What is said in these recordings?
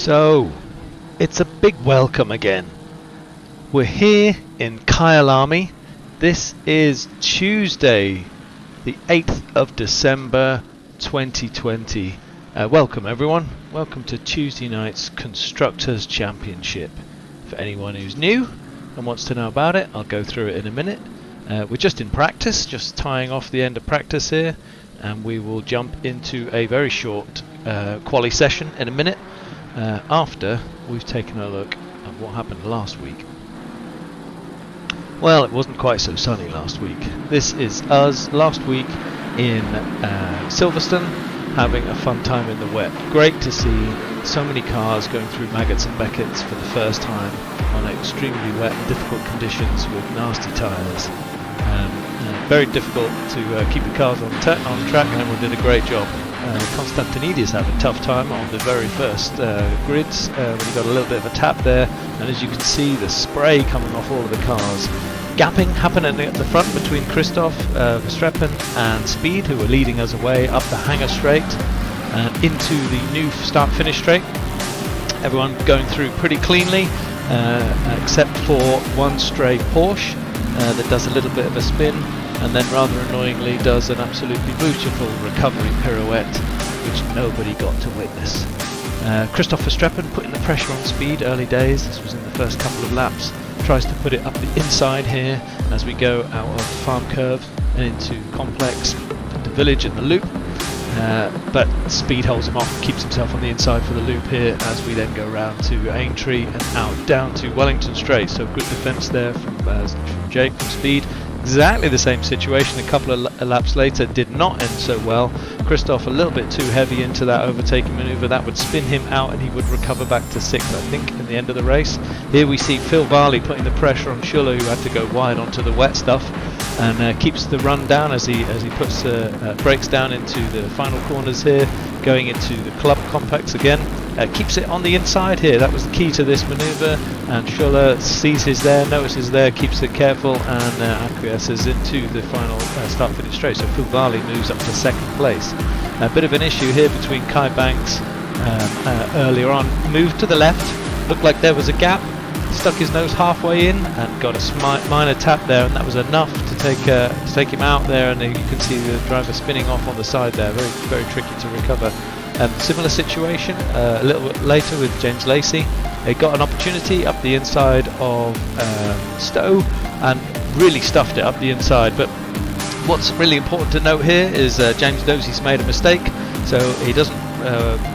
So, it's a big welcome again. We're here in Kyalami. This is Tuesday, the 8th of December 2020. Welcome everyone. Welcome to Tuesday night's Constructors Championship. For anyone who's new and wants to know about it, I'll go through it in a minute. We're just in practice, just tying off the end of practice here, and we will jump into a very short quali session in a minute after we've taken a look at what happened last week. Well, it wasn't quite so sunny last week. This is us last week in Silverstone, having a fun time in the wet. Great to see so many cars going through Maggots and Becketts for the first time on extremely wet and difficult conditions with nasty tyres. Very difficult to keep the cars on track, and everyone did a great job. Constantinides had a tough time on the very first grids when he got a little bit of a tap there, and as you can see the spray coming off all of the cars. Gapping happening at the front between Christoph Verstappen and Speed, who were leading us away up the Hangar Straight and into the new start-finish straight. Everyone going through pretty cleanly, except for one stray Porsche that does a little bit of a spin, and then rather annoyingly does an absolutely beautiful recovery pirouette, which nobody got to witness. Christoph Verstappen putting the pressure on Speed early days. This was in the first couple of laps. Tries to put it up the inside here as we go out of Farm Curve and into Complex, the Village and the Loop. But Speed holds him off, keeps himself on the inside for the loop here as we then go round to Aintree and out down to Wellington Straight. So good defence there from Jake from Speed. Exactly the same situation a couple of laps later, did not end so well. Christoph a little bit too heavy into that overtaking manoeuvre. That would spin him out and he would recover back to 6th, I think, in the end of the race. Here we see Phil Varley putting the pressure on Schuller, who had to go wide onto the wet stuff, and keeps the run down as he puts brakes down into the final corners here, going into the club complex again. Keeps it on the inside here. That was the key to this manoeuvre, and Schuller sees his there, notices there, keeps it careful, and acquiesces into the final start-finish straight. So Phil Varley moves up to 2nd place. A bit of an issue here between Kai Banks earlier on. Moved to the left, looked like there was a gap, stuck his nose halfway in and got a minor tap there, and that was enough to take him out there, and you can see the driver spinning off on the side there. Very, very tricky to recover. Similar situation a little bit later with James Lacey. They got an opportunity up the inside of Stowe and really stuffed it up the inside. But what's really important to note here is James knows he's made a mistake, so he doesn't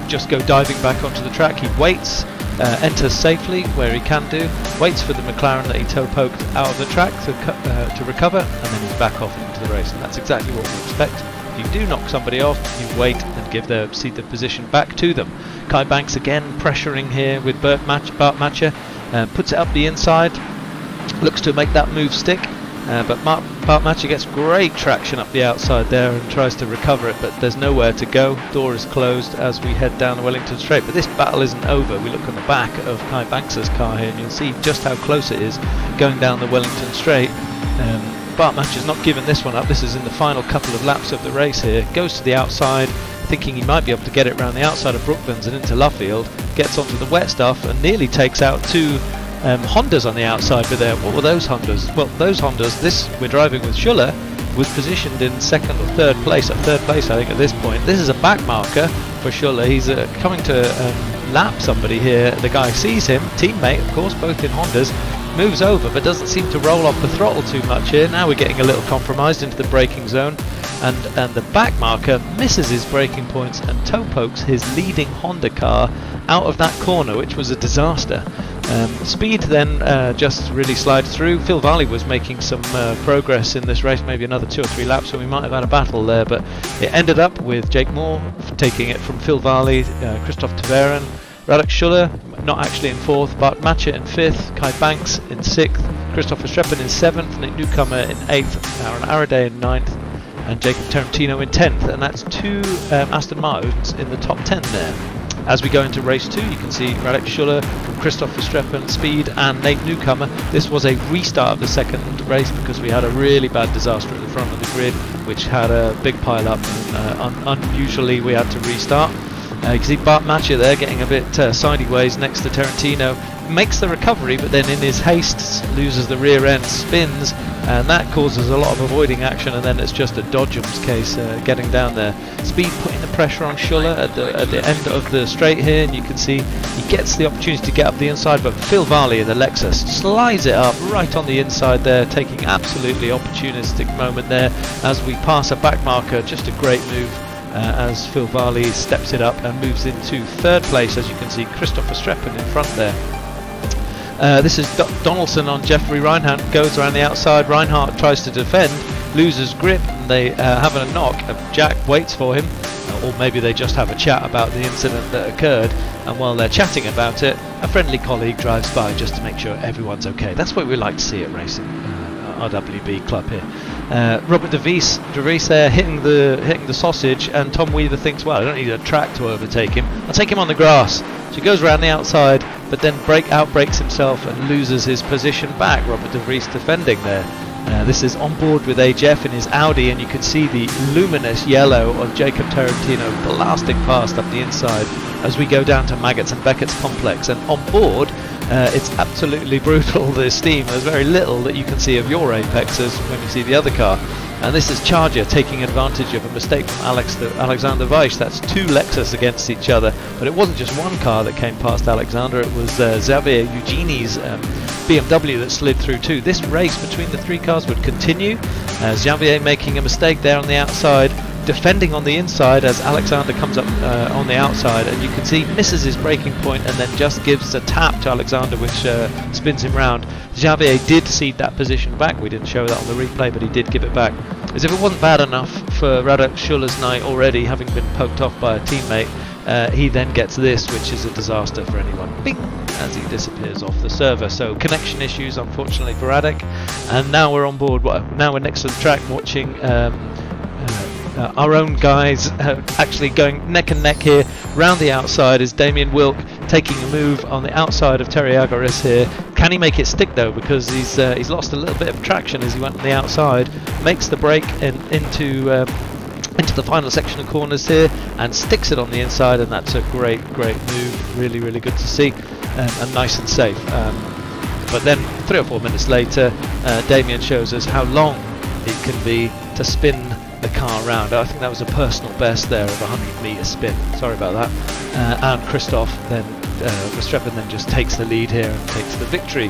just go diving back onto the track. He waits, enters safely where he can do, waits for the McLaren that he toe poked out of the track to recover, and then he's back off into the race. And that's exactly what we expect. If you do knock somebody off, you wait and cede the position back to them. Kai Banks again pressuring here with Bart Matcher, puts it up the inside, looks to make that move stick, but Bart Matcher gets great traction up the outside there and tries to recover it, but there's nowhere to go. Door is closed as we head down the Wellington Straight, but this battle isn't over. We look on the back of Kai Banks' car here and you'll see just how close it is going down the Wellington Straight. Bart Matcher's not given this one up. This is in the final couple of laps of the race here. Goes to the outside, thinking he might be able to get it around the outside of Brooklands and into Luffield. Gets onto the wet stuff and nearly takes out two Hondas on the outside. But there, what were those Hondas? Well, those Hondas, this we're driving with Schuller, was positioned in 2nd or 3rd place. At 3rd place, I think, at this point. This is a back marker for Schuller. He's coming to lap somebody here. The guy sees him, teammate, of course, both in Hondas. Moves over but doesn't seem to roll off the throttle too much here. Now we're getting a little compromised into the braking zone, and the back marker misses his braking points and toe pokes his leading Honda car out of that corner, which was a disaster. Speed then just really slides through. Phil Varley was making some progress in this race, maybe another 2 or 3 laps, so we might have had a battle there, but it ended up with Jake Moore taking it from Phil Varley, Christoph Taveren, Radek Schuller not actually in 4th, Bart Matcher in 5th, Kai Banks in 6th, Christoph Verstappen in 7th, Nick Newcomer in 8th, Aaron Araday in 9th, and Jacob Tarantino in 10th, and that's 2 Aston Martins in the top 10 there. As we go into race 2, you can see Radek Schuller from Christoph Verstappen, Speed, and Nate Newcomer. This was a restart of the 2nd race because we had a really bad disaster at the front of the grid, which had a big pile up, and unusually we had to restart. You can see Bart Matcher there getting a bit sideways next to Tarantino. Makes the recovery, but then in his haste loses the rear end, spins, and that causes a lot of avoiding action, and then it's just a Dodgems case getting down there. Speed putting the pressure on Schuller at the end of the straight here, and you can see he gets the opportunity to get up the inside, but Phil Varley in the Lexus slides it up right on the inside there, taking absolutely opportunistic moment there as we pass a back marker. Just a great move as Phil Varley steps it up and moves into third place. As you can see, Christopher Streppen in front there. This is Donaldson on Jeffrey Reinhardt, goes around the outside. Reinhardt tries to defend, loses grip, and they have a knock. Jack waits for him, or maybe they just have a chat about the incident that occurred, and while they're chatting about it, a friendly colleague drives by just to make sure everyone's okay. That's what we like to see at racing, RWB club here. Robert De Vries there hitting the sausage, and Tom Weaver thinks, well, I don't need a track to overtake him, I'll take him on the grass. So he goes around the outside, but then outbrakes himself and loses his position back. Robert De Vries defending there. This is on board with HF in his Audi, and you can see the luminous yellow of Jacob Tarantino blasting past up the inside as we go down to Maggots and Beckett's complex. And on board, it's absolutely brutal, the steam. There's very little that you can see of your apexes when you see the other car. And this is Charger taking advantage of a mistake from Alexander Weiss. That's two Lexus against each other, but it wasn't just one car that came past Alexander, it was Xavier Eugeni's BMW that slid through too. This race between the three cars would continue. Xavier making a mistake there on the outside, defending on the inside as Alexander comes up on the outside, and you can see misses his braking point and then just gives a tap to Alexander, which spins him round. Xavier did cede that position back. We didn't show that on the replay, but he did give it back. As if it wasn't bad enough for Radek Schuller's night already, having been poked off by a teammate, he then gets this, which is a disaster for anyone. Bing! As he disappears off the server. So connection issues, unfortunately, for Radek. And now we're on board. Now we're next to the track watching our own guys actually going neck and neck here. Round the outside is Damien Wilk taking a move on the outside of Terry Agaris here. Can he make it stick though? Because he's lost a little bit of traction as he went on the outside. Makes the break into the final section of corners here and sticks it on the inside, and that's a great move. Really good to see, and nice and safe. But then 3 or 4 minutes later, Damien shows us how long it can be to spin the car around. I think that was a personal best there of 100-meter spin. Sorry about that. And Christoph then, Verstappen then just takes the lead here and takes the victory,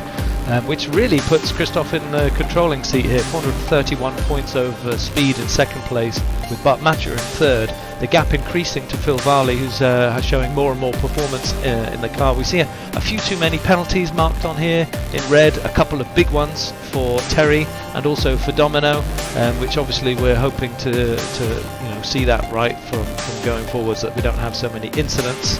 which really puts Christoph in the controlling seat here. 431 points over speed in second place, with Bart Matcher in third. The gap increasing to Phil Varley, who's showing more and more performance in the car. We see a few too many penalties marked on here in red, a couple of big ones for Terry and also for Domino, which obviously we're hoping to see that right from going forward, so that we don't have so many incidents.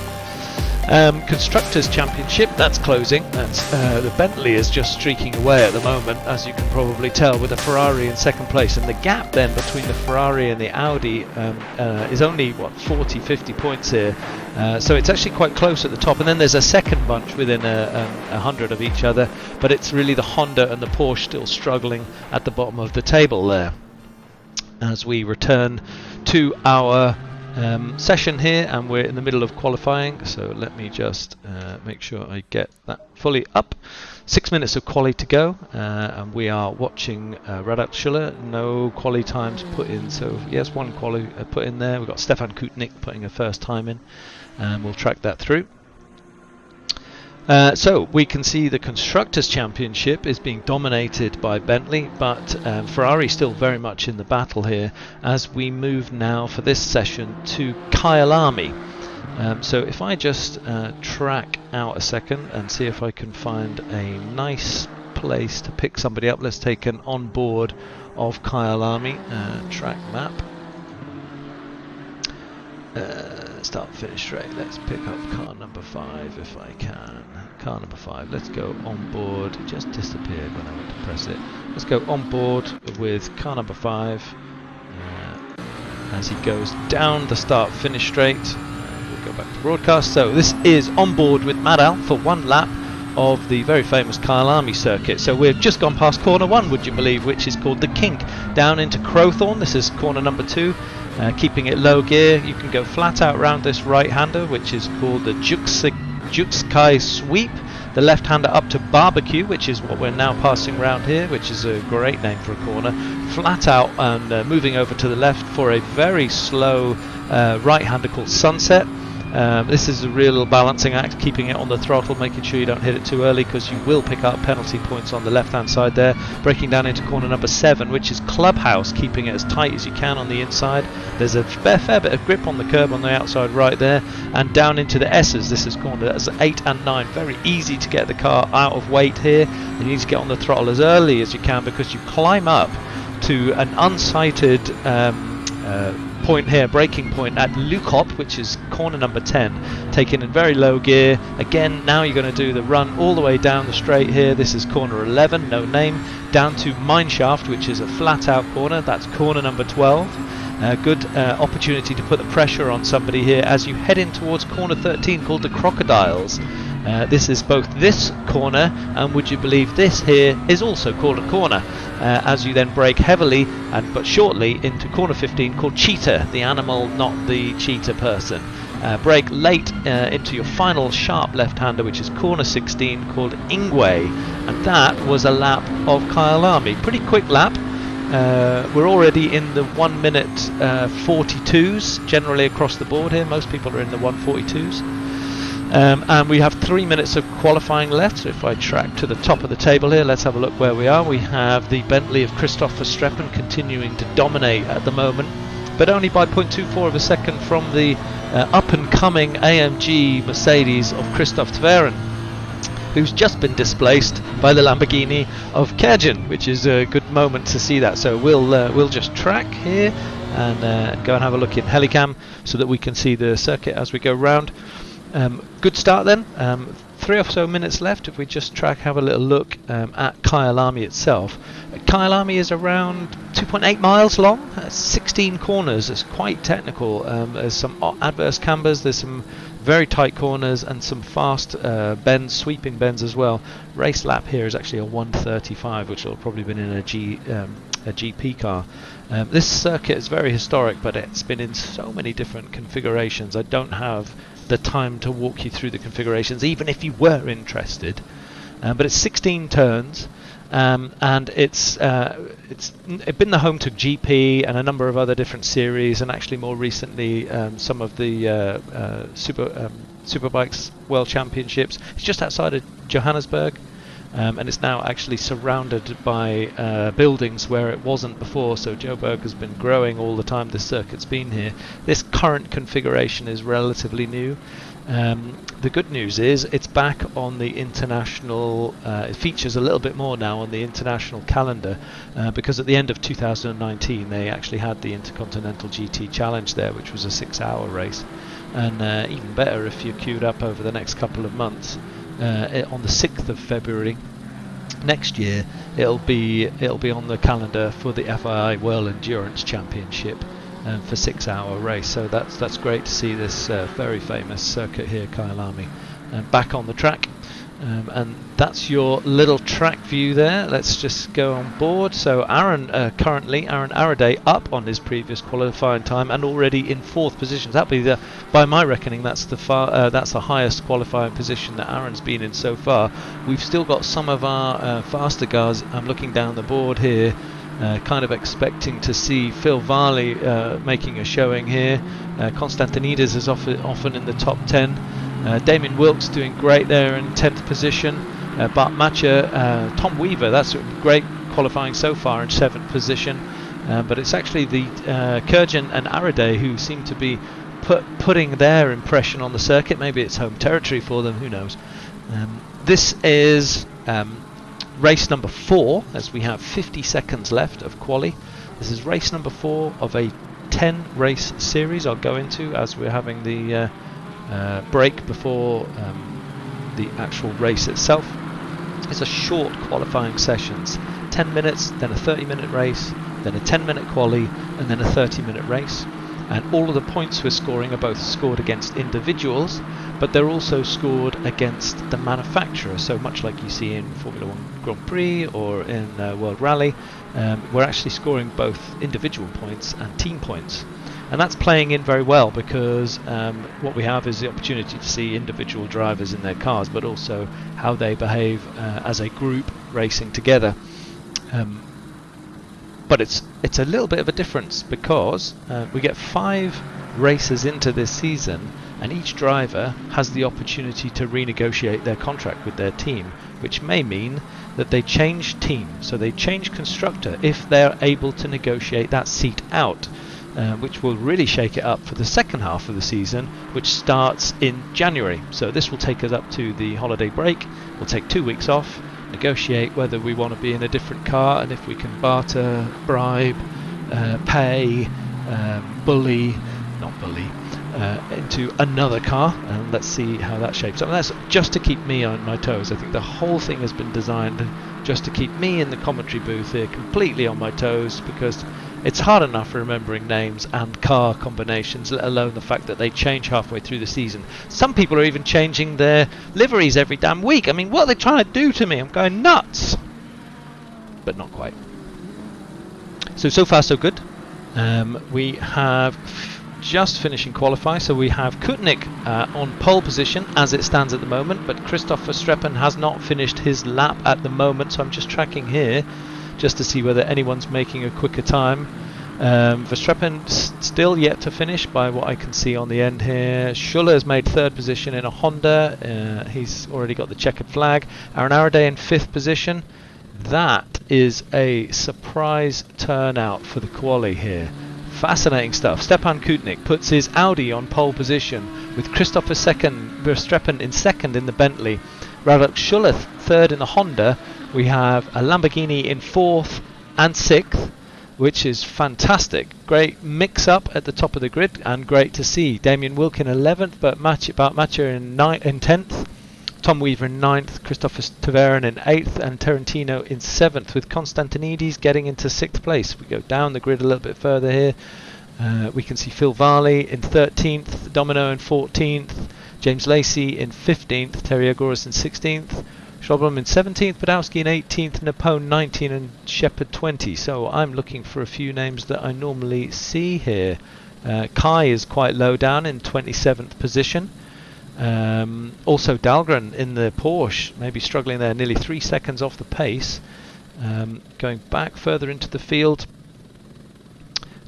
Constructors Championship, that's closing. That's the Bentley is just streaking away at the moment, as you can probably tell, with the Ferrari in second place, and the gap then between the Ferrari and the Audi is only 40-50 points here, so it's actually quite close at the top, and then there's a second bunch within 100 of each other, but it's really the Honda and the Porsche still struggling at the bottom of the table there. As we return to our session here, and we're in the middle of qualifying, so let me just make sure I get that fully up. 6 minutes of quali to go, and we are watching Radek Schuller. No quali times put in, so yes, one quali put in there. We've got Stefan Kutnik putting a first time in, and we'll track that through. So we can see the Constructors Championship is being dominated by Bentley, but Ferrari still very much in the battle here, as we move now for this session to Kyalami. So if I just track out a second and see if I can find a nice place to pick somebody up. Let's take an on board of Kyalami track map. Start finish straight. Let's pick up car number 5 if I can. Car number 5. Let's go on board. It just disappeared when I went to press it. Let's go on board with car number 5 as he goes down the start finish straight. We'll go back to broadcast. So this is on board with Madal for one lap. of the very famous Kyalami circuit. So we've just gone past corner 1, would you believe, which is called the Kink, down into Crowthorne. This is corner number 2. Keeping it low gear, you can go flat out round this right-hander, which is called the Jukskai Sweep. The left-hander up to Barbecue, which is what we're now passing round here, which is a great name for a corner. Flat out and moving over to the left for a very slow right-hander called Sunset. This is a real balancing act, keeping it on the throttle, making sure you don't hit it too early, because you will pick up penalty points on the left-hand side there. Breaking down into corner number 7, which is Clubhouse, keeping it as tight as you can on the inside. There's a fair bit of grip on the curb on the outside right there, and down into the S's. This is corner, that's 8 and 9. Very easy to get the car out of weight here. You need to get on the throttle as early as you can, because you climb up to an unsighted point here, braking point at Lukop, which is corner number 10, taken in very low gear. Again, now you're going to do the run all the way down the straight here. This is corner 11, no name, down to Mineshaft, which is a flat out corner. That's corner number 12. Good opportunity to put the pressure on somebody here as you head in towards corner 13, called the Crocodiles. This is both this corner, and would you believe this here is also called a corner, as you then brake heavily but shortly into corner 15, called Cheetah, the animal, not the cheetah person. Brake late into your final sharp left-hander, which is corner 16, called Ingwe, and that was a lap of Kyalami. Pretty quick lap. We're already in the 1 minute 42s generally across the board here. Most people are in the 142s. And we have 3 minutes of qualifying left. So if I track to the top of the table here, let's have a look where we are. We have the Bentley of Christoph Verstappen continuing to dominate at the moment, but only by 0.24 of a second from the up-and-coming AMG Mercedes of Christoph Tveren, who's just been displaced by the Lamborghini of Kerjan, which is a good moment to see that. So we'll just track here and go and have a look in Helicam so that we can see the circuit as we go round. Good start then. 3 or so minutes left. If we just have a little look at Kyalami itself. Kyalami is around 2.8 miles long, 16 corners. It's quite technical. There's some adverse cambers, there's some very tight corners, and some fast bends, sweeping bends as well. Race lap here is actually a 1:35, which will have probably been in a GP car. This circuit is very historic, but it's been in so many different configurations. I don't have the time to walk you through the configurations, even if you were interested. But it's 16 turns, and it's been the home to GP and a number of other different series, and actually more recently some of the Superbikes World Championships. It's just outside of Johannesburg. And it's now actually surrounded by buildings where it wasn't before, so Joburg has been growing all the time this circuit's been here. This current configuration is relatively new. The good news is it's back on the international, it features a little bit more now on the international calendar, because at the end of 2019 they actually had the Intercontinental GT Challenge there, which was a 6-hour race, and even better if you're queued up over the next couple of months. On the 6th of February next year, it'll be on the calendar for the FII World Endurance Championship for 6-hour race. So that's great to see this very famous circuit here, Kyalami, back on the track. And that's your little track view there. Let's just go on board. So Aaron Araday up on his previous qualifying time and already in 4th position. That'll be by my reckoning, that's the highest qualifying position that Aaron's been in so far. We've still got some of our faster guys. I'm looking down the board here, kind of expecting to see Phil Varley making a showing here. Constantinides is often in the top 10. Damien Wilkes doing great there in 10th position. Bart Matcher, Tom Weaver, that's great qualifying so far in 7th position. But it's actually the Kurjan and Araday who seem to be putting their impression on the circuit. Maybe it's home territory for them, who knows. This is race number 4, as we have 50 seconds left of quali. This is race number 4 of a 10 race series I'll go into as we're having the break before the actual race itself. It's a short qualifying sessions, 10 minutes, then a 30-minute race, then a 10-minute quali, and then a 30-minute race. and all of the points we're scoring are both scored against individuals, but they're also scored against the manufacturer. So much like you see in Formula 1 Grand Prix or in World Rally, we're actually scoring both individual points and team points. And that's playing in very well, because what we have is the opportunity to see individual drivers in their cars, but also how they behave as a group racing together. But it's a little bit of a difference, because we get 5 races into this season, and each driver has the opportunity to renegotiate their contract with their team, which may mean that they change team. So they change constructor if they're able to negotiate that seat out. Which will really shake it up for the second half of the season, which starts in January. So this will take us up to the holiday break. We'll take 2 weeks off, negotiate whether we want to be in a different car, and if we can barter, bribe, pay, into another car, and let's see how that shapes up. And that's just to keep me on my toes. I think the whole thing has been designed just to keep me in the commentary booth here completely on my toes, because it's hard enough remembering names and car combinations, let alone the fact that they change halfway through the season. Some people are even changing their liveries every damn week. I mean, what are they trying to do to me? I'm going nuts. But not quite. So far so good. We have just finishing qualify, so we have Kutnik on pole position as it stands at the moment, but Christoph Verstappen has not finished his lap at the moment, so I'm just tracking here just to see whether anyone's making a quicker time. Verstappen still yet to finish by what I can see on the end here. Schuller has made 3rd position in a Honda. He's already got the checkered flag. Aaron Araday in 5th position. That is a surprise turnout for the quali here. Fascinating stuff. Stepan Kutnik puts his Audi on pole position with Christoph Verstappen in 2nd in the Bentley. Radek Schuller 3rd in the Honda. We have a Lamborghini in 4th and 6th, which is fantastic. Great mix-up at the top of the grid, and great to see. Damien Wilkin 11th, but Matcher in 10th. Tom Weaver in 9th, Christopher Taverin in 8th, and Tarantino in 7th, with Constantinides getting into 6th place. We go down the grid a little bit further here. We can see Phil Varley in 13th, Domino in 14th, James Lacey in 15th, Terry Agoras in 16th, Schroblum in 17th, Badowski in 18th, Napone 19th, and Shepard 20. So I'm looking for a few names that I normally see here. Kai is quite low down in 27th position. Also Dahlgren in the Porsche, maybe struggling there, nearly 3 seconds off the pace. Going back further into the field.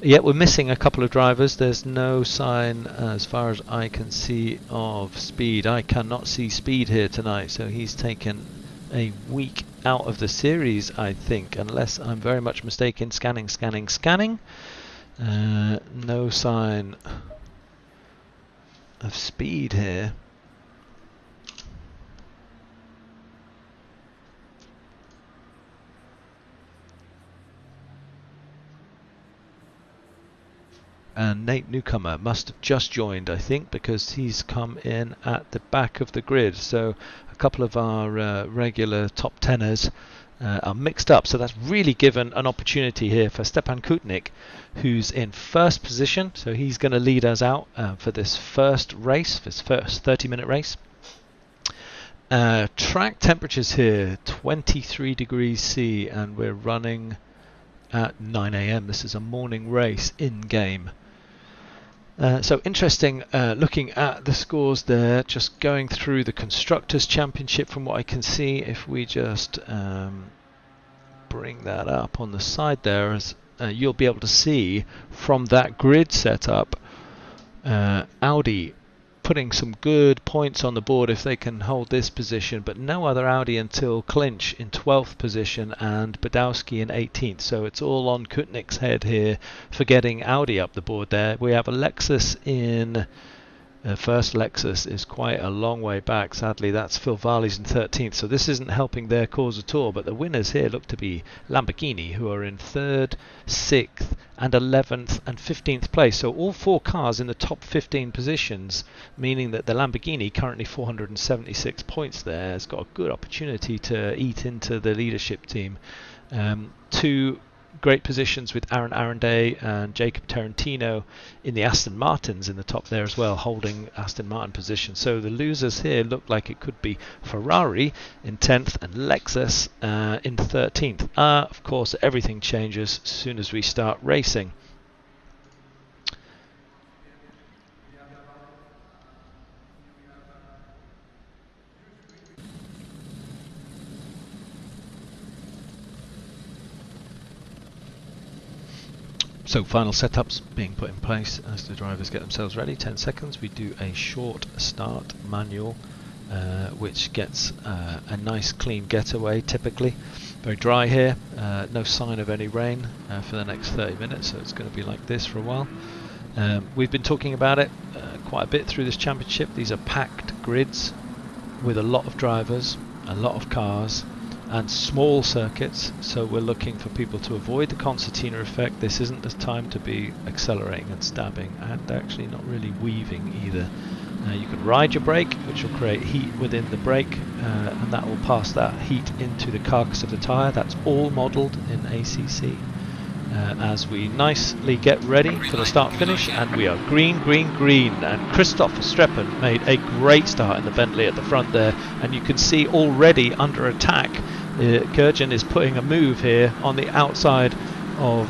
Yet we're missing a couple of drivers. There's no sign, as far as I can see, of Speed. I cannot see Speed here tonight, so he's taken a week out of the series, I think, unless I'm very much mistaken. Scanning. No sign of Speed here. And Nate Newcomer must have just joined, I think, because he's come in at the back of the grid. So a couple of our regular top tenors are mixed up. So that's really given an opportunity here for Stepan Kutnik, who's in 1st position. So he's going to lead us out for this first race, this first 30-minute race. Track temperatures here, 23 degrees C, and we're running at 9 AM. This is a morning race in-game. So interesting looking at the scores there, just going through the Constructors' Championship from what I can see. If we just bring that up on the side there, as you'll be able to see from that grid setup, Audi putting some good points on the board if they can hold this position, but no other Audi until Clinch in 12th position and Badowski in 18th. So it's all on Kutnik's head here for getting Audi up the board there. We have a Lexus in first. Lexus is quite a long way back. Sadly, that's Phil Varley's in 13th, so this isn't helping their cause at all. But the winners here look to be Lamborghini, who are in 3rd, 6th, and 11th and 15th place. So all 4 cars in the top 15 positions, meaning that the Lamborghini, currently 476 points there, has got a good opportunity to eat into the leadership team. To great positions with Aaron Arenday and Jacob Tarantino in the Aston Martins in the top there as well, holding Aston Martin position. So the losers here look like it could be Ferrari in 10th and Lexus in 13th. Of course, everything changes as soon as we start racing. So final setups being put in place as the drivers get themselves ready. 10 seconds. We do a short start manual, which gets a nice clean getaway typically. Very dry here, no sign of any rain for the next 30 minutes, so it's going to be like this for a while. We've been talking about it quite a bit through this championship. These are packed grids with a lot of drivers, a lot of cars, and small circuits, so we're looking for people to avoid the concertina effect. This isn't the time to be accelerating and stabbing, and actually not really weaving either. You can ride your brake, which will create heat within the brake, and that will pass that heat into the carcass of the tyre. That's all modelled in ACC. As we nicely get ready for the start finish, and we are green, green, green, and Christoph Verstappen made a great start in the Bentley at the front there, and you can see already under attack Kurjan is putting a move here on the outside of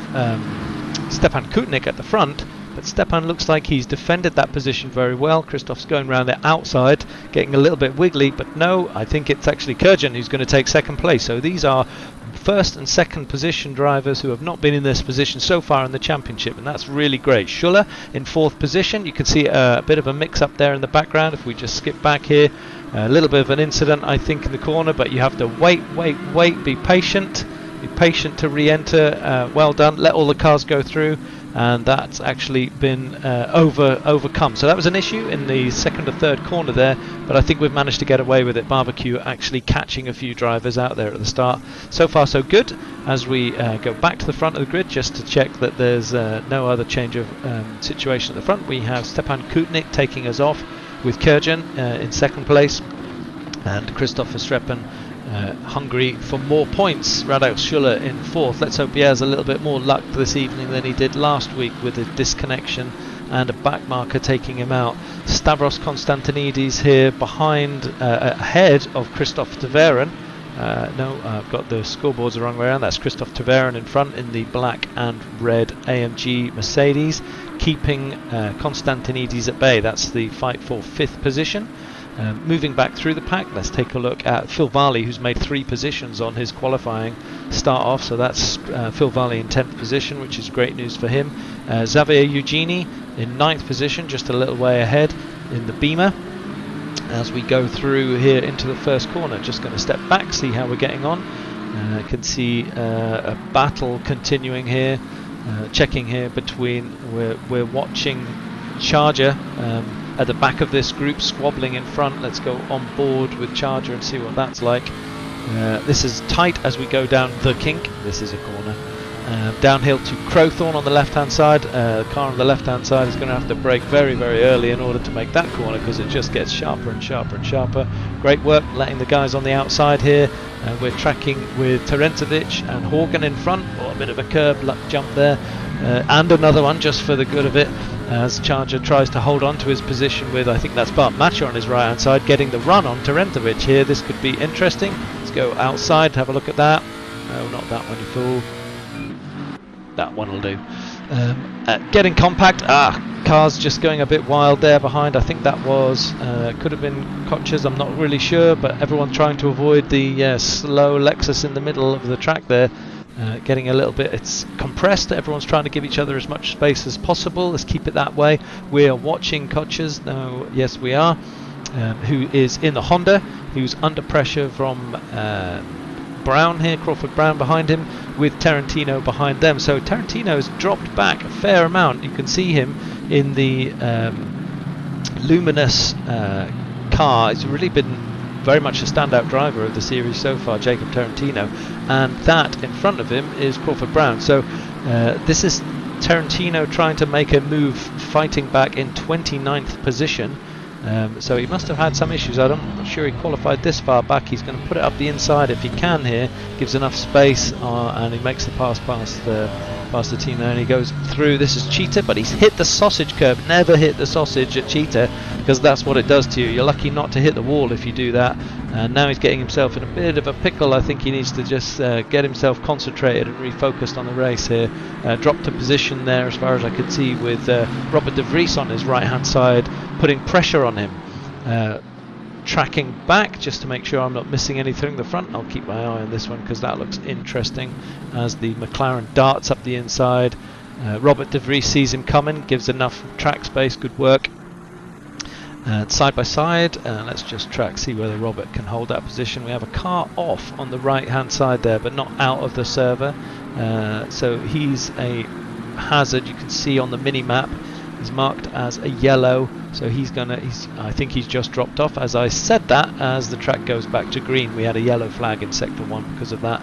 Stepan Kutnik at the front, but Stepan looks like he's defended that position very well. Christoph's going around the outside, getting a little bit wiggly, but no, I think it's actually Kurjan who's going to take second place. So these are first and second position drivers who have not been in this position so far in the championship, and that's really great. Schuller in fourth position. You can see a bit of a mix up there in the background. If we just skip back here, a little bit of an incident I think in the corner, but you have to wait, be patient to re-enter. Well done, let all the cars go through, and that's actually been overcome. So that was an issue in the second or third corner there, but I think we've managed to get away with it. Barbecue actually catching a few drivers out there at the start. So far so good. As we go back to the front of the grid just to check that there's no other change of situation at the front, we have Stepan Kutnik taking us off with Kurjan in second place, and Christoph Verstappen hungry for more points. Radek Schuller in fourth. Let's hope he has a little bit more luck this evening than he did last week with a disconnection and a back marker taking him out. Stavros Konstantinidis here behind, ahead of Christoph Tverin. No, I've got the scoreboards the wrong way around. That's Christoph Tverin in front in the black and red AMG Mercedes, keeping Konstantinidis at bay. That's the fight for fifth position. Moving back through the pack, let's take a look at Phil Varley, who's made 3 positions on his qualifying start off. So that's Phil Varley in 10th position, which is great news for him. Xavier Eugeni in 9th position, just a little way ahead in the Beamer. As we go through here into the first corner, just going to step back, see how we're getting on. I can see a battle continuing here, checking here between, we're watching Charger at the back of this group, squabbling in front. Let's go on board with Charger and see what that's like. This is tight as we go down the kink. This is a corner. Downhill to Crowthorne on the left hand side. The car on the left hand side is going to have to brake very, very early in order to make that corner, because it just gets sharper and sharper and sharper. Great work letting the guys on the outside here. We're tracking with Terentovic and Horgan in front. Oh, a bit of a curb jump there, and another one just for the good of it, as Charger tries to hold on to his position with, I think that's Bart Matcher on his right hand side, getting the run on Terentovic here. This could be interesting. Let's go outside, have a look at that. No, not that one, you fool. That one will do. Getting compact. Cars just going a bit wild there behind. I think that was, could have been Kochers, I'm not really sure, but everyone trying to avoid the slow Lexus in the middle of the track there. Getting a little bit, it's compressed. Everyone's trying to give each other as much space as possible. Let's keep it that way. We are watching Kochers. No, yes, we are. Who is in the Honda, who's under pressure from Brown here, Crawford Brown behind him, with Tarantino behind them. So Tarantino's dropped back a fair amount. You can see him in the luminous car. He's really been very much a standout driver of the series so far, Jacob Tarantino, and that in front of him is Crawford Brown. So this is Tarantino trying to make a move, fighting back in 29th position. So he must have had some issues. I'm not sure he qualified this far back. He's going to put it up the inside if he can here, gives enough space, and he makes the pass past the team there, and he goes through. This is Cheetah, but he's hit the sausage curb. Never hit the sausage at Cheetah, because that's what it does to you. You're lucky not to hit the wall if you do that. And now he's getting himself in a bit of a pickle. I think he needs to just get himself concentrated and refocused on the race here. Dropped a position there as far as I could see, with Robert de Vries on his right hand side putting pressure on him. Tracking back just to make sure I'm not missing anything in the front. I'll keep my eye on this one because that looks interesting as the McLaren darts up the inside. Robert de Vries sees him coming, gives enough track space. Good work. Side by side, let's just see whether Robert can hold that position. We have a car off on the right hand side there, but not out of the server, so he's a hazard. You can see on the mini map he's marked as a yellow, so I think he's just dropped off. As I said that, as the track goes back to green, we had a yellow flag in sector 1 because of that.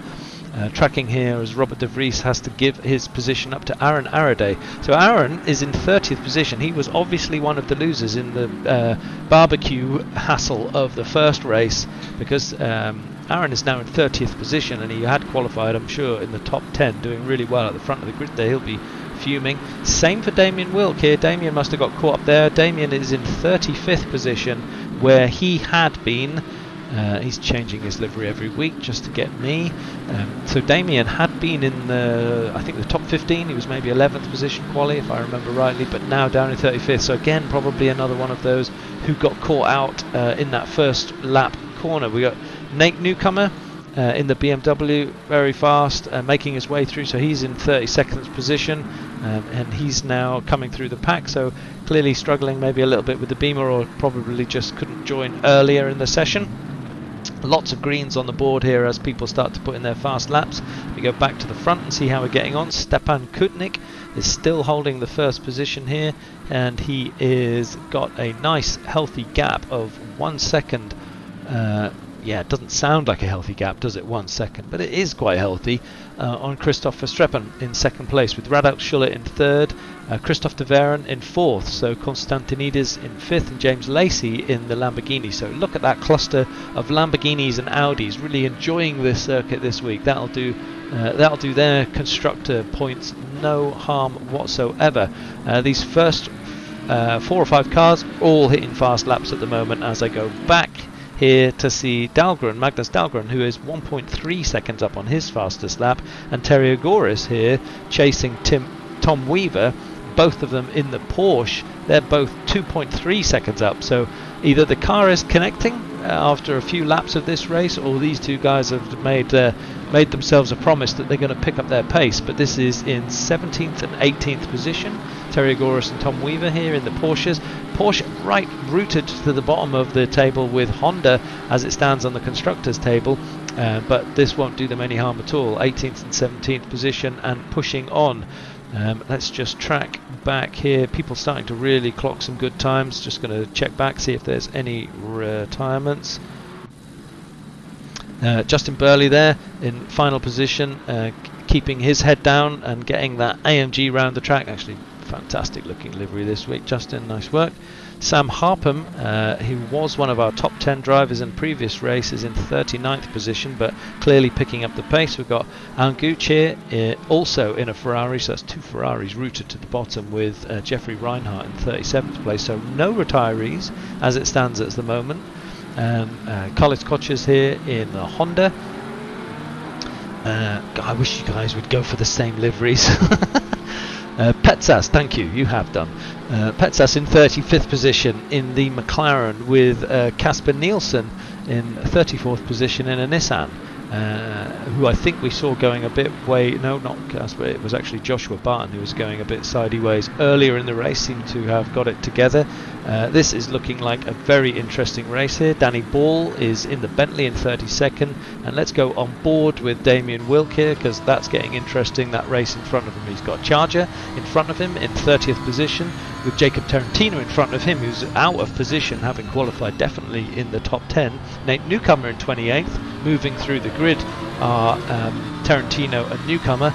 Tracking here as Robert de Vries has to give his position up to Aaron Araday. So Aaron is in 30th position. He was obviously one of the losers in the barbecue hassle of the first race, because Aaron is now in 30th position, and he had qualified, I'm sure, in the top 10, doing really well at the front of the grid there. He'll be fuming. Same for Damien Wilk here. Damien must have got caught up there. Damien is in 35th position, where he had been. He's changing his livery every week just to get me. So Damien had been in I think the top 15. He was maybe 11th position quali, if I remember rightly, but now down in 35th. So again, probably another one of those who got caught out in that first lap corner. We got Nate Newcomer in the BMW, very fast, making his way through. So he's in 32nd position, and he's now coming through the pack. So clearly struggling maybe a little bit with the Beamer, or probably just couldn't join earlier in the session. Lots of greens on the board here as people start to put in their fast laps. We go back to the front and see how we're getting on. Stepan Kutnik is still holding the first position here, and he is got a nice healthy gap of 1 second. Yeah, it doesn't sound like a healthy gap, does it? 1 second, but it is quite healthy on Christoph Verstappen in second place, with Radek Schuller in third, Christoph de Veren in fourth, so Konstantinides in fifth, and James Lacey in the Lamborghini. So look at that cluster of Lamborghinis and Audis really enjoying this circuit this week. That'll do their constructor points no harm whatsoever. These first 4 or 5 cars all hitting fast laps at the moment. As I go back here to see Dahlgren, Magnus Dahlgren, who is 1.3 seconds up on his fastest lap, and Terry Agoris here chasing Tom Weaver, both of them in the Porsche. They're both 2.3 seconds up, so either the car is connecting after a few laps of this race, or these two guys have made themselves a promise that they're going to pick up their pace. But this is in 17th and 18th position, Terry Agoris and Tom Weaver here in the Porsches. Porsche right rooted to the bottom of the table with Honda as it stands on the constructors table, but this won't do them any harm at all. 18th and 17th position and pushing on. Let's just track back here. People starting to really clock some good times. Just going to check back, see if there's any retirements. Justin Burley there in final position, keeping his head down and getting that AMG round the track. Actually, fantastic looking livery this week, Justin, nice work. Sam Harpham, who was one of our top 10 drivers in previous races, in 39th position, but clearly picking up the pace. We've got Anguch here, also in a Ferrari, so that's 2 Ferraris rooted to the bottom, with Jeffrey Reinhardt in 37th place, so no retirees as it stands at the moment. Carlos Koches here in the Honda. I wish you guys would go for the same liveries. Petsas, thank you, you have done. Petsas in 35th position in the McLaren, with Casper Nielsen in 34th position in a Nissan, who I think we saw going a bit no, not Casper, it was actually Joshua Barton who was going a bit sideways earlier in the race, seemed to have got it together. This is looking like a very interesting race here. Danny Ball is in the Bentley in 32nd, and let's go on board with Damien Wilk here, because that's getting interesting. That race in front of him, he's got Charger in front of him in 30th position, with Jacob Tarantino in front of him, who's out of position, having qualified definitely in the top 10. Nate Newcomer in 28th. Moving through the grid are Tarantino and Newcomer,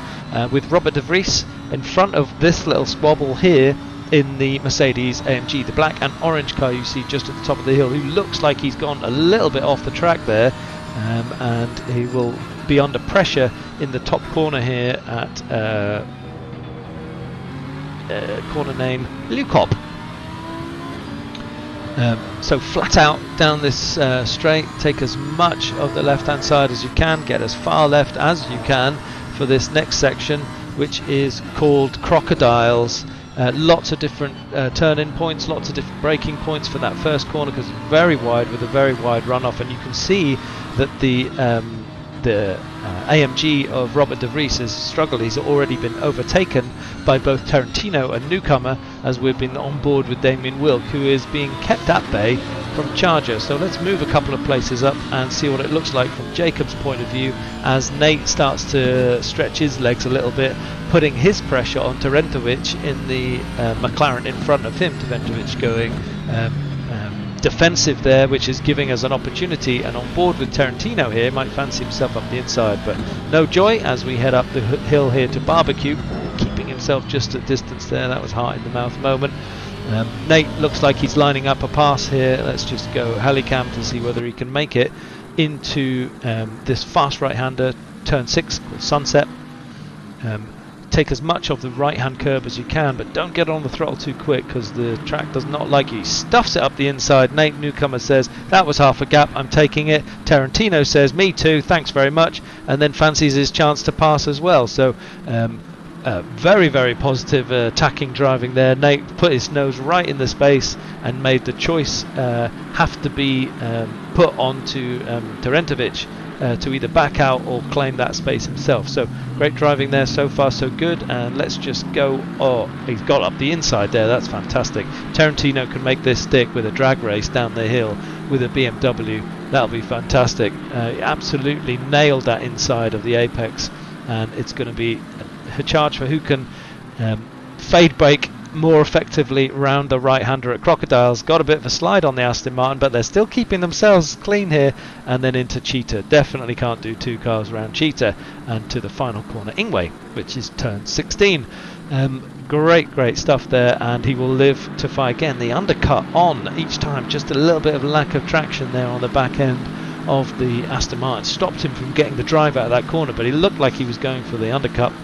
with Robert de Vries in front of this little squabble here. in the Mercedes AMG, the black and orange car you see just at the top of the hill, who looks like he's gone a little bit off the track there, and he will be under pressure in the top corner here at corner name Lukop. So flat out down this straight, take as much of the left hand side as you can, get as far left as you can for this next section, which is called Crocodiles. Lots of different turn-in points, lots of different braking points for that first corner, because it's very wide with a very wide runoff, and you can see that the AMG of Robert de Vries has struggled. He's already been overtaken by both Tarantino and Newcomer, as we've been on board with Damien Wilk, who is being kept at bay from Charger. So let's move a couple of places up and see what it looks like from Jacob's point of view, as Nate starts to stretch his legs a little bit, putting his pressure on Tarentovic in the McLaren in front of him. Tarentovic going defensive there, which is giving us an opportunity, and on board with Tarantino here, might fancy himself up the inside, but no joy as we head up the hill here to Barbecue, keeping himself just at distance there. That was heart in the mouth moment. Nate looks like he's lining up a pass here. Let's just go helicam to see whether he can make it into this fast right-hander, turn 6 called Sunset. Take as much of the right-hand curb as you can, but don't get on the throttle too quick, because the track does not like you. He stuffs it up the inside. Nate Newcomer says, that was half a gap, I'm taking it. Tarantino says, me too, thanks very much, and then fancies his chance to pass as well. So very, very positive attacking driving there. Nate put his nose right in the space and made the choice have to be put onto Tarentovic to either back out or claim that space himself. So great driving there, so far so good. And let's just go, oh, he's got up the inside there, that's fantastic. Tarantino can make this stick with a drag race down the hill with a BMW. That'll be fantastic. He absolutely nailed that inside of the apex, and it's going to be a charge for who can fade brake more effectively round the right-hander at Crocodiles. Got a bit of a slide on the Aston Martin, but they're still keeping themselves clean here, and then into Cheetah. Definitely can't do two cars around Cheetah, and to the final corner Ingwe, which is turn 16. Great stuff there, and he will live to fight again. The undercut on each time, just a little bit of lack of traction there on the back end of the Aston Martin stopped him from getting the drive out of that corner, but he looked like he was going for the undercut.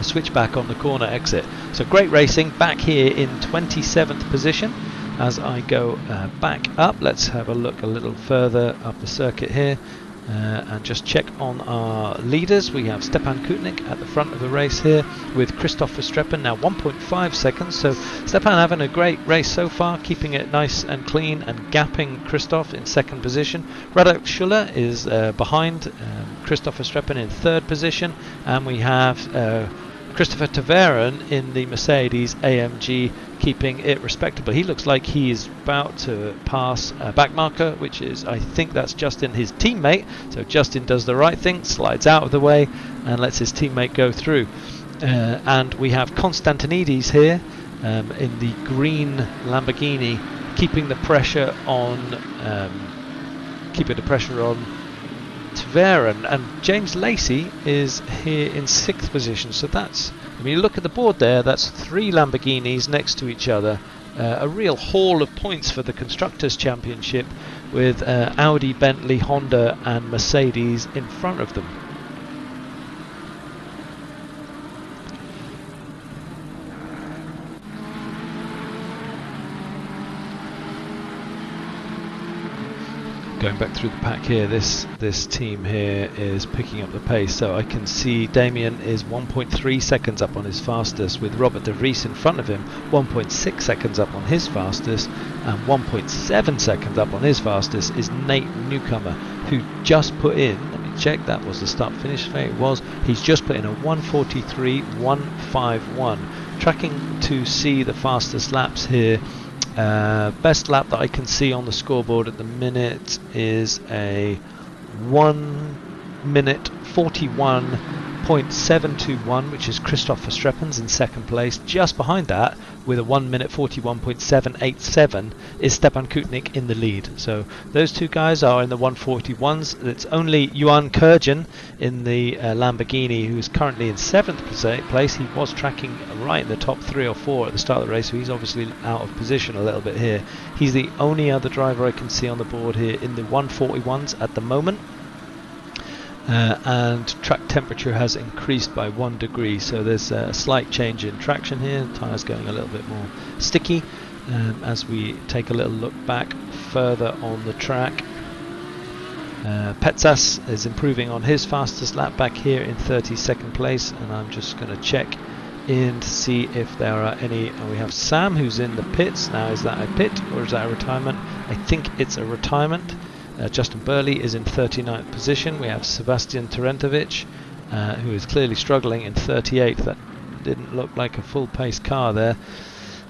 Switch back on the corner exit. So great racing back here in 27th position. As I go back up, let's have a look a little further up the circuit here and just check on our leaders. We have Stepan Kutnik at the front of the race here with Christoph Verstappen now 1.5 seconds. So Stepan having a great race so far, keeping it nice and clean and gapping Christoph in second position. Radek Schuller is behind Christoph Verstappen in third position, and we have Christopher Taveren in the Mercedes AMG keeping it respectable. He looks like he is about to pass a backmarker, which is, I think that's Justin, his teammate. So Justin does the right thing, slides out of the way and lets his teammate go through. And we have Konstantinidis here in the green Lamborghini, keeping the pressure on Taveren, and James Lacey is here in 6th position. So that's, when you look at the board there, that's 3 Lamborghinis next to each other. A real haul of points for the Constructors' Championship, with Audi, Bentley, Honda and Mercedes in front of them. Going back through the pack here, this team here is picking up the pace. So I can see Damien is 1.3 seconds up on his fastest, with Robert de Vries in front of him 1.6 seconds up on his fastest, and 1.7 seconds up on his fastest is Nate Newcomer, who just put in, let me check, that was the start finish, it was, he's just put in a 1:43.151, tracking to see the fastest laps here. Best lap that I can see on the scoreboard at the minute is a 1:41.9 41.721, which is Christoph Verstappen's in second place. Just behind that, with a 1 minute 41.787, is Stepan Kutnik in the lead. So those two guys are in the 141s. It's only Johan Kurjan in the Lamborghini, who's currently in 7th place. He was tracking right in the top 3 or 4 at the start of the race, so he's obviously out of position a little bit here. He's the only other driver I can see on the board here in the 141s at the moment. And track temperature has increased by 1 degree, so there's a slight change in traction here. The tyres going a little bit more sticky as we take a little look back further on the track. Petsas is improving on his fastest lap back here in 32nd place, and I'm just going to check in to see if there are any. We have Sam who's in the pits now. Is that a pit or is that a retirement? I think it's a retirement. Justin Burley is in 39th position. We have Sebastian Terentovic, who is clearly struggling, in 38th. That didn't look like a full-pace car there.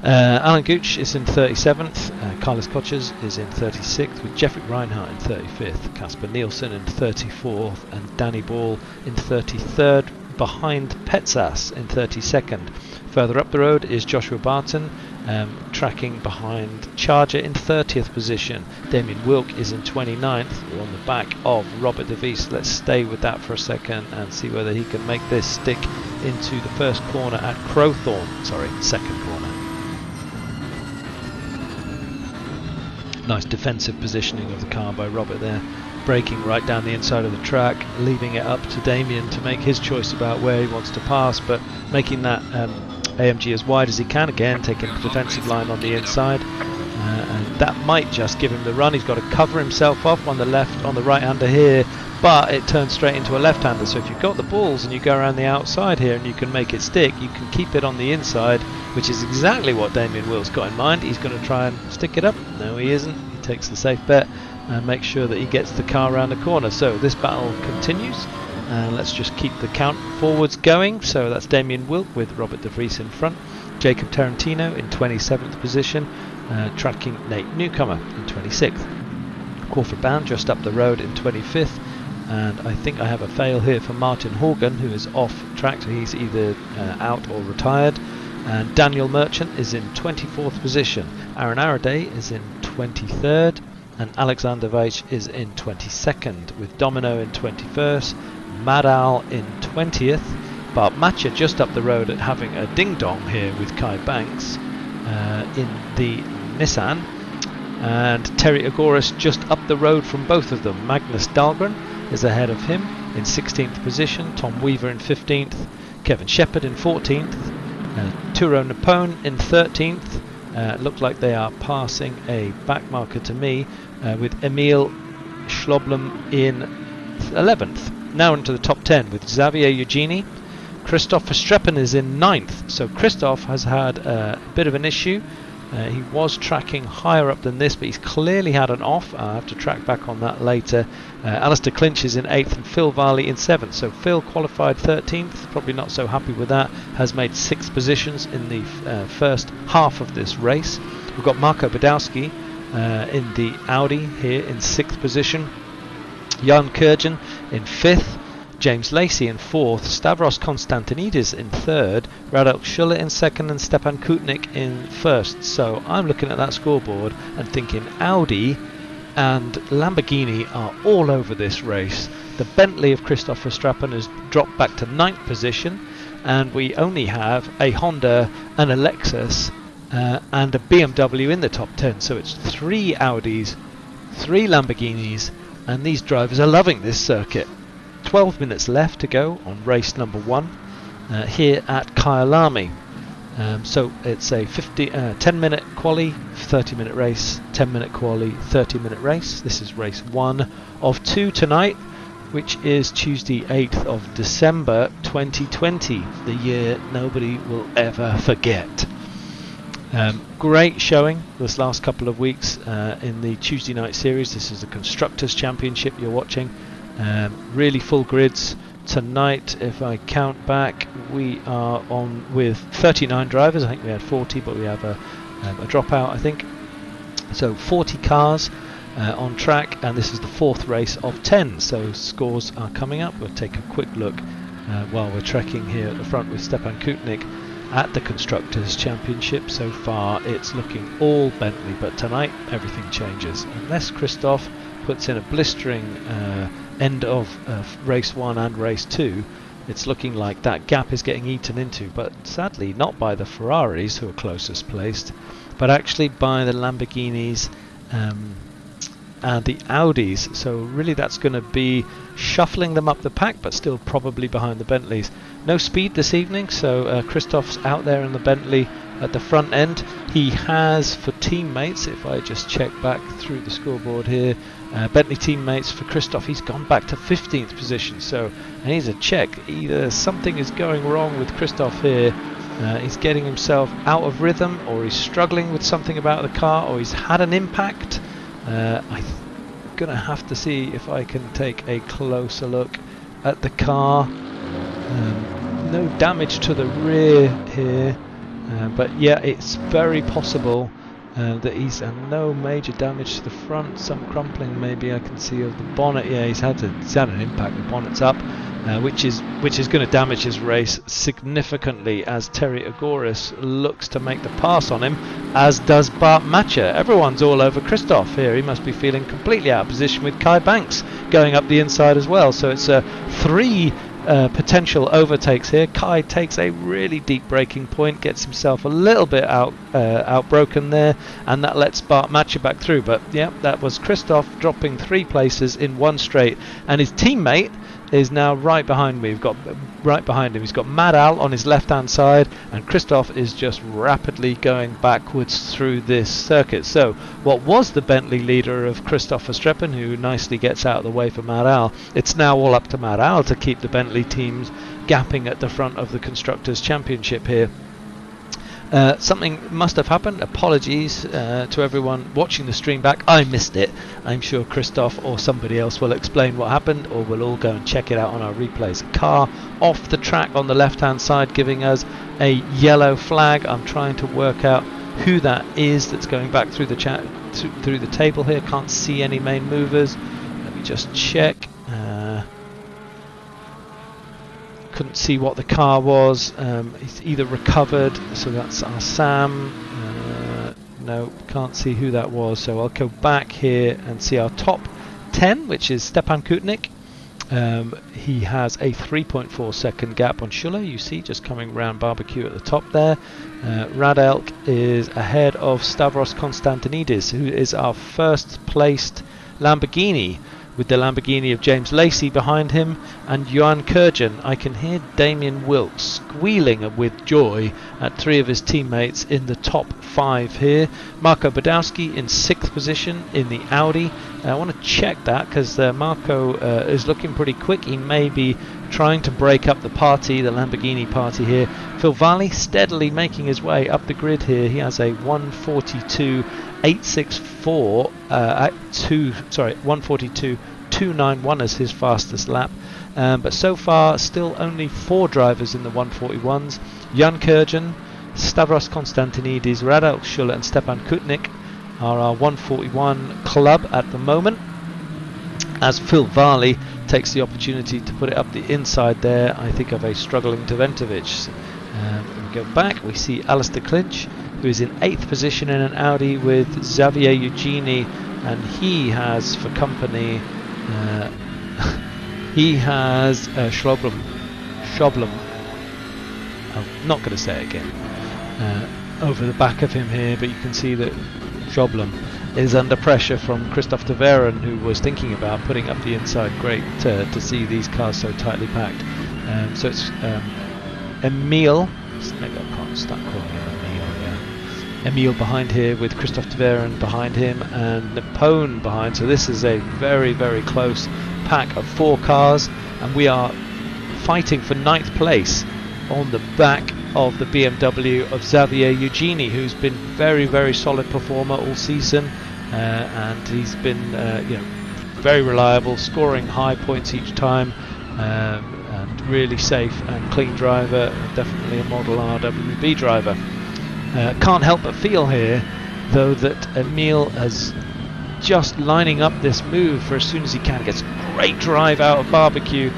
Alan Gooch is in 37th. Carlos Koches is in 36th, with Jeffrey Reinhardt in 35th. Casper Nielsen in 34th, and Danny Ball in 33rd, behind Petsas in 32nd. Further up the road is Joshua Barton, tracking behind Charger in 30th position. Damien Wilk is in 29th. We're on the back of Robert De Vries. Let's stay with that for a second and see whether he can make this stick into the first corner at Crowthorne. Sorry, second corner. Nice defensive positioning of the car by Robert there, braking right down the inside of the track, leaving it up to Damien to make his choice about where he wants to pass, but making that AMG as wide as he can, again taking the defensive line on the inside, and that might just give him the run. He's got to cover himself off on the left, on the right hander here, but it turns straight into a left hander. So if you've got the balls and you go around the outside here and you can make it stick, you can keep it on the inside, which is exactly what Damien Will's got in mind. He's going to try and stick it up. No, he isn't. He takes the safe bet and makes sure that he gets the car around the corner. So this battle continues. Let's just keep the count forwards going. So that's Damien Wilk with Robert De Vries in front. Jacob Tarantino in 27th position, tracking Nate Newcomer in 26th. Crawford Bound just up the road in 25th. And I think I have a fail here for Martin Horgan, who is off track, so he's either out or retired. And Daniel Merchant is in 24th position. Aaron Araday is in 23rd. And Alexander Veitch is in 22nd, with Domino in 21st. Madal in 20th, but Matcha just up the road at having a ding-dong here with Kai Banks in the Nissan, and Terry Agoras just up the road from both of them. Magnus Dahlgren is ahead of him in 16th position, Tom Weaver in 15th, Kevin Shepherd in 14th, Turo Napone in 13th. Look like they are passing a backmarker to me, with Emil Schloblem in 11th. Now into the top 10 with Xavier Eugeni. Christoph Verstappen is in 9th. So Christoph has had a bit of an issue. He was tracking higher up than this, but he's clearly had an off. I'll have to track back on that later. Alistair Clinch is in 8th and Phil Varley in 7th. So Phil qualified 13th, probably not so happy with that. Has made 6 positions in the first half of this race. We've got Marco Badowski in the Audi here in 6th position. Jan Kurjan in 5th, James Lacey in 4th, Stavros Konstantinidis in 3rd, Radek Schuller in 2nd, and Stepan Kutnik in 1st. So I'm looking at that scoreboard and thinking Audi and Lamborghini are all over this race. The Bentley of Christoph Verstappen has dropped back to 9th position, and we only have a Honda and a Lexus and a BMW in the top 10. So it's 3 Audis, 3 Lamborghinis, and these drivers are loving this circuit. 12 minutes left to go on race number 1 here at Kyalami. So it's a 10-minute quali, 30-minute race, 10-minute quali, 30-minute race. This is race 1 of 2 tonight, which is Tuesday 8th of December 2020, the year nobody will ever forget. Great showing this last couple of weeks in the Tuesday night series. This is the Constructors Championship you're watching. Really full grids tonight. If I count back, we are on with 39 drivers. I think we had 40, but we have a dropout, I think. So 40 cars on track, and this is the 4th race of 10. So scores are coming up. We'll take a quick look while we're trekking here at the front with Stepan Kutnik at the Constructors Championship. So far it's looking all Bentley, but tonight everything changes. Unless Christoph puts in a blistering end of race 1 and race 2, it's looking like that gap is getting eaten into, but sadly not by the Ferraris, who are closest placed, but actually by the Lamborghinis and the Audis. So really that's going to be shuffling them up the pack, but still probably behind the Bentleys. No speed this evening, so Christoph's out there in the Bentley at the front end. He has, for teammates, if I just check back through the scoreboard here, Bentley teammates for Christoph, he's gone back to 15th position, so I need to check. Either something is going wrong with Christoph here, he's getting himself out of rhythm, or he's struggling with something about the car, or he's had an impact. I'm going to have to see if I can take a closer look at the car. No damage to the rear here, but yeah, it's very possible that he's no major damage to the front. Some crumpling maybe I can see of the bonnet. Yeah, he's had an impact. The bonnet's up, which is going to damage his race significantly as Terry Agoris looks to make the pass on him, as does Bart Matcher. Everyone's all over Christoph here. He must be feeling completely out of position with Kai Banks going up the inside as well. So it's three potential overtakes here. Kai takes a really deep braking point, gets himself a little bit outbroken there, and that lets Bart Matcher back through. But yeah, that was Christoph dropping 3 places in one straight, and his teammate is now right behind me. We've got right behind him. He's got Mad Al on his left-hand side, and Christoph is just rapidly going backwards through this circuit. So what was the Bentley leader of Christoph Verstappen, who nicely gets out of the way for Mad Al, it's now all up to Mad Al to keep the Bentley teams gapping at the front of the Constructors' Championship here. Something must have happened. Apologies to everyone watching the stream back. I missed it. I'm sure Christoph or somebody else will explain what happened, or we'll all go and check it out on our replays. A car off the track on the left hand side giving us a yellow flag. I'm trying to work out who that is that's going back through the through the table here. Can't see any main movers. Let me just check. Couldn't see what the car was. He's either recovered, so that's our Sam. No, can't see who that was, so I'll go back here and see our top 10, which is Stepan Kutnik. He has a 3.4 second gap on Schuller, you see, just coming round Barbecue at the top there. Radelk is ahead of Stavros Konstantinidis, who is our first placed Lamborghini, with the Lamborghini of James Lacey behind him, and Johan Kurjan. I can hear Damien Wilkes squealing with joy at 3 of his teammates in the top 5 here. Marco Badowski in 6th position in the Audi. I want to check that because Marco is looking pretty quick. He may be trying to break up the party, the Lamborghini party here. Phil Valli steadily making his way up the grid here. He has a 142.864 142.291 as his fastest lap, but so far still only 4 drivers in the 141s. Jan Kurjan, Stavros Konstantinidis, Radek Schuller and Stepan Kutnik are our 141 club at the moment, as Phil Valli takes the opportunity to put it up the inside there, I think, of a struggling Taventovic. We go back, we see Alistair Clinch, who is in 8th position in an Audi with Xavier Eugeni, and he has for company he has Schroblum. I'm not going to say it again. Over the back of him here, but you can see that Schroblum is under pressure from Christoph de Veren, who was thinking about putting up the inside. Great to see these cars so tightly packed. So it's Emil, maybe I can't start calling him Emil, yeah. Emil behind here with Christoph de Veren behind him and Napone behind. So this is a very, very close pack of 4 cars, and we are fighting for 9th place on the back of the BMW of Xavier Eugeni, who's been very, very solid performer all season, and he's been very reliable, scoring high points each time, and really safe and clean driver, definitely a model RWB driver. Can't help but feel here though that Emil has just lining up this move for as soon as he can. Gets great drive out of Barbecue,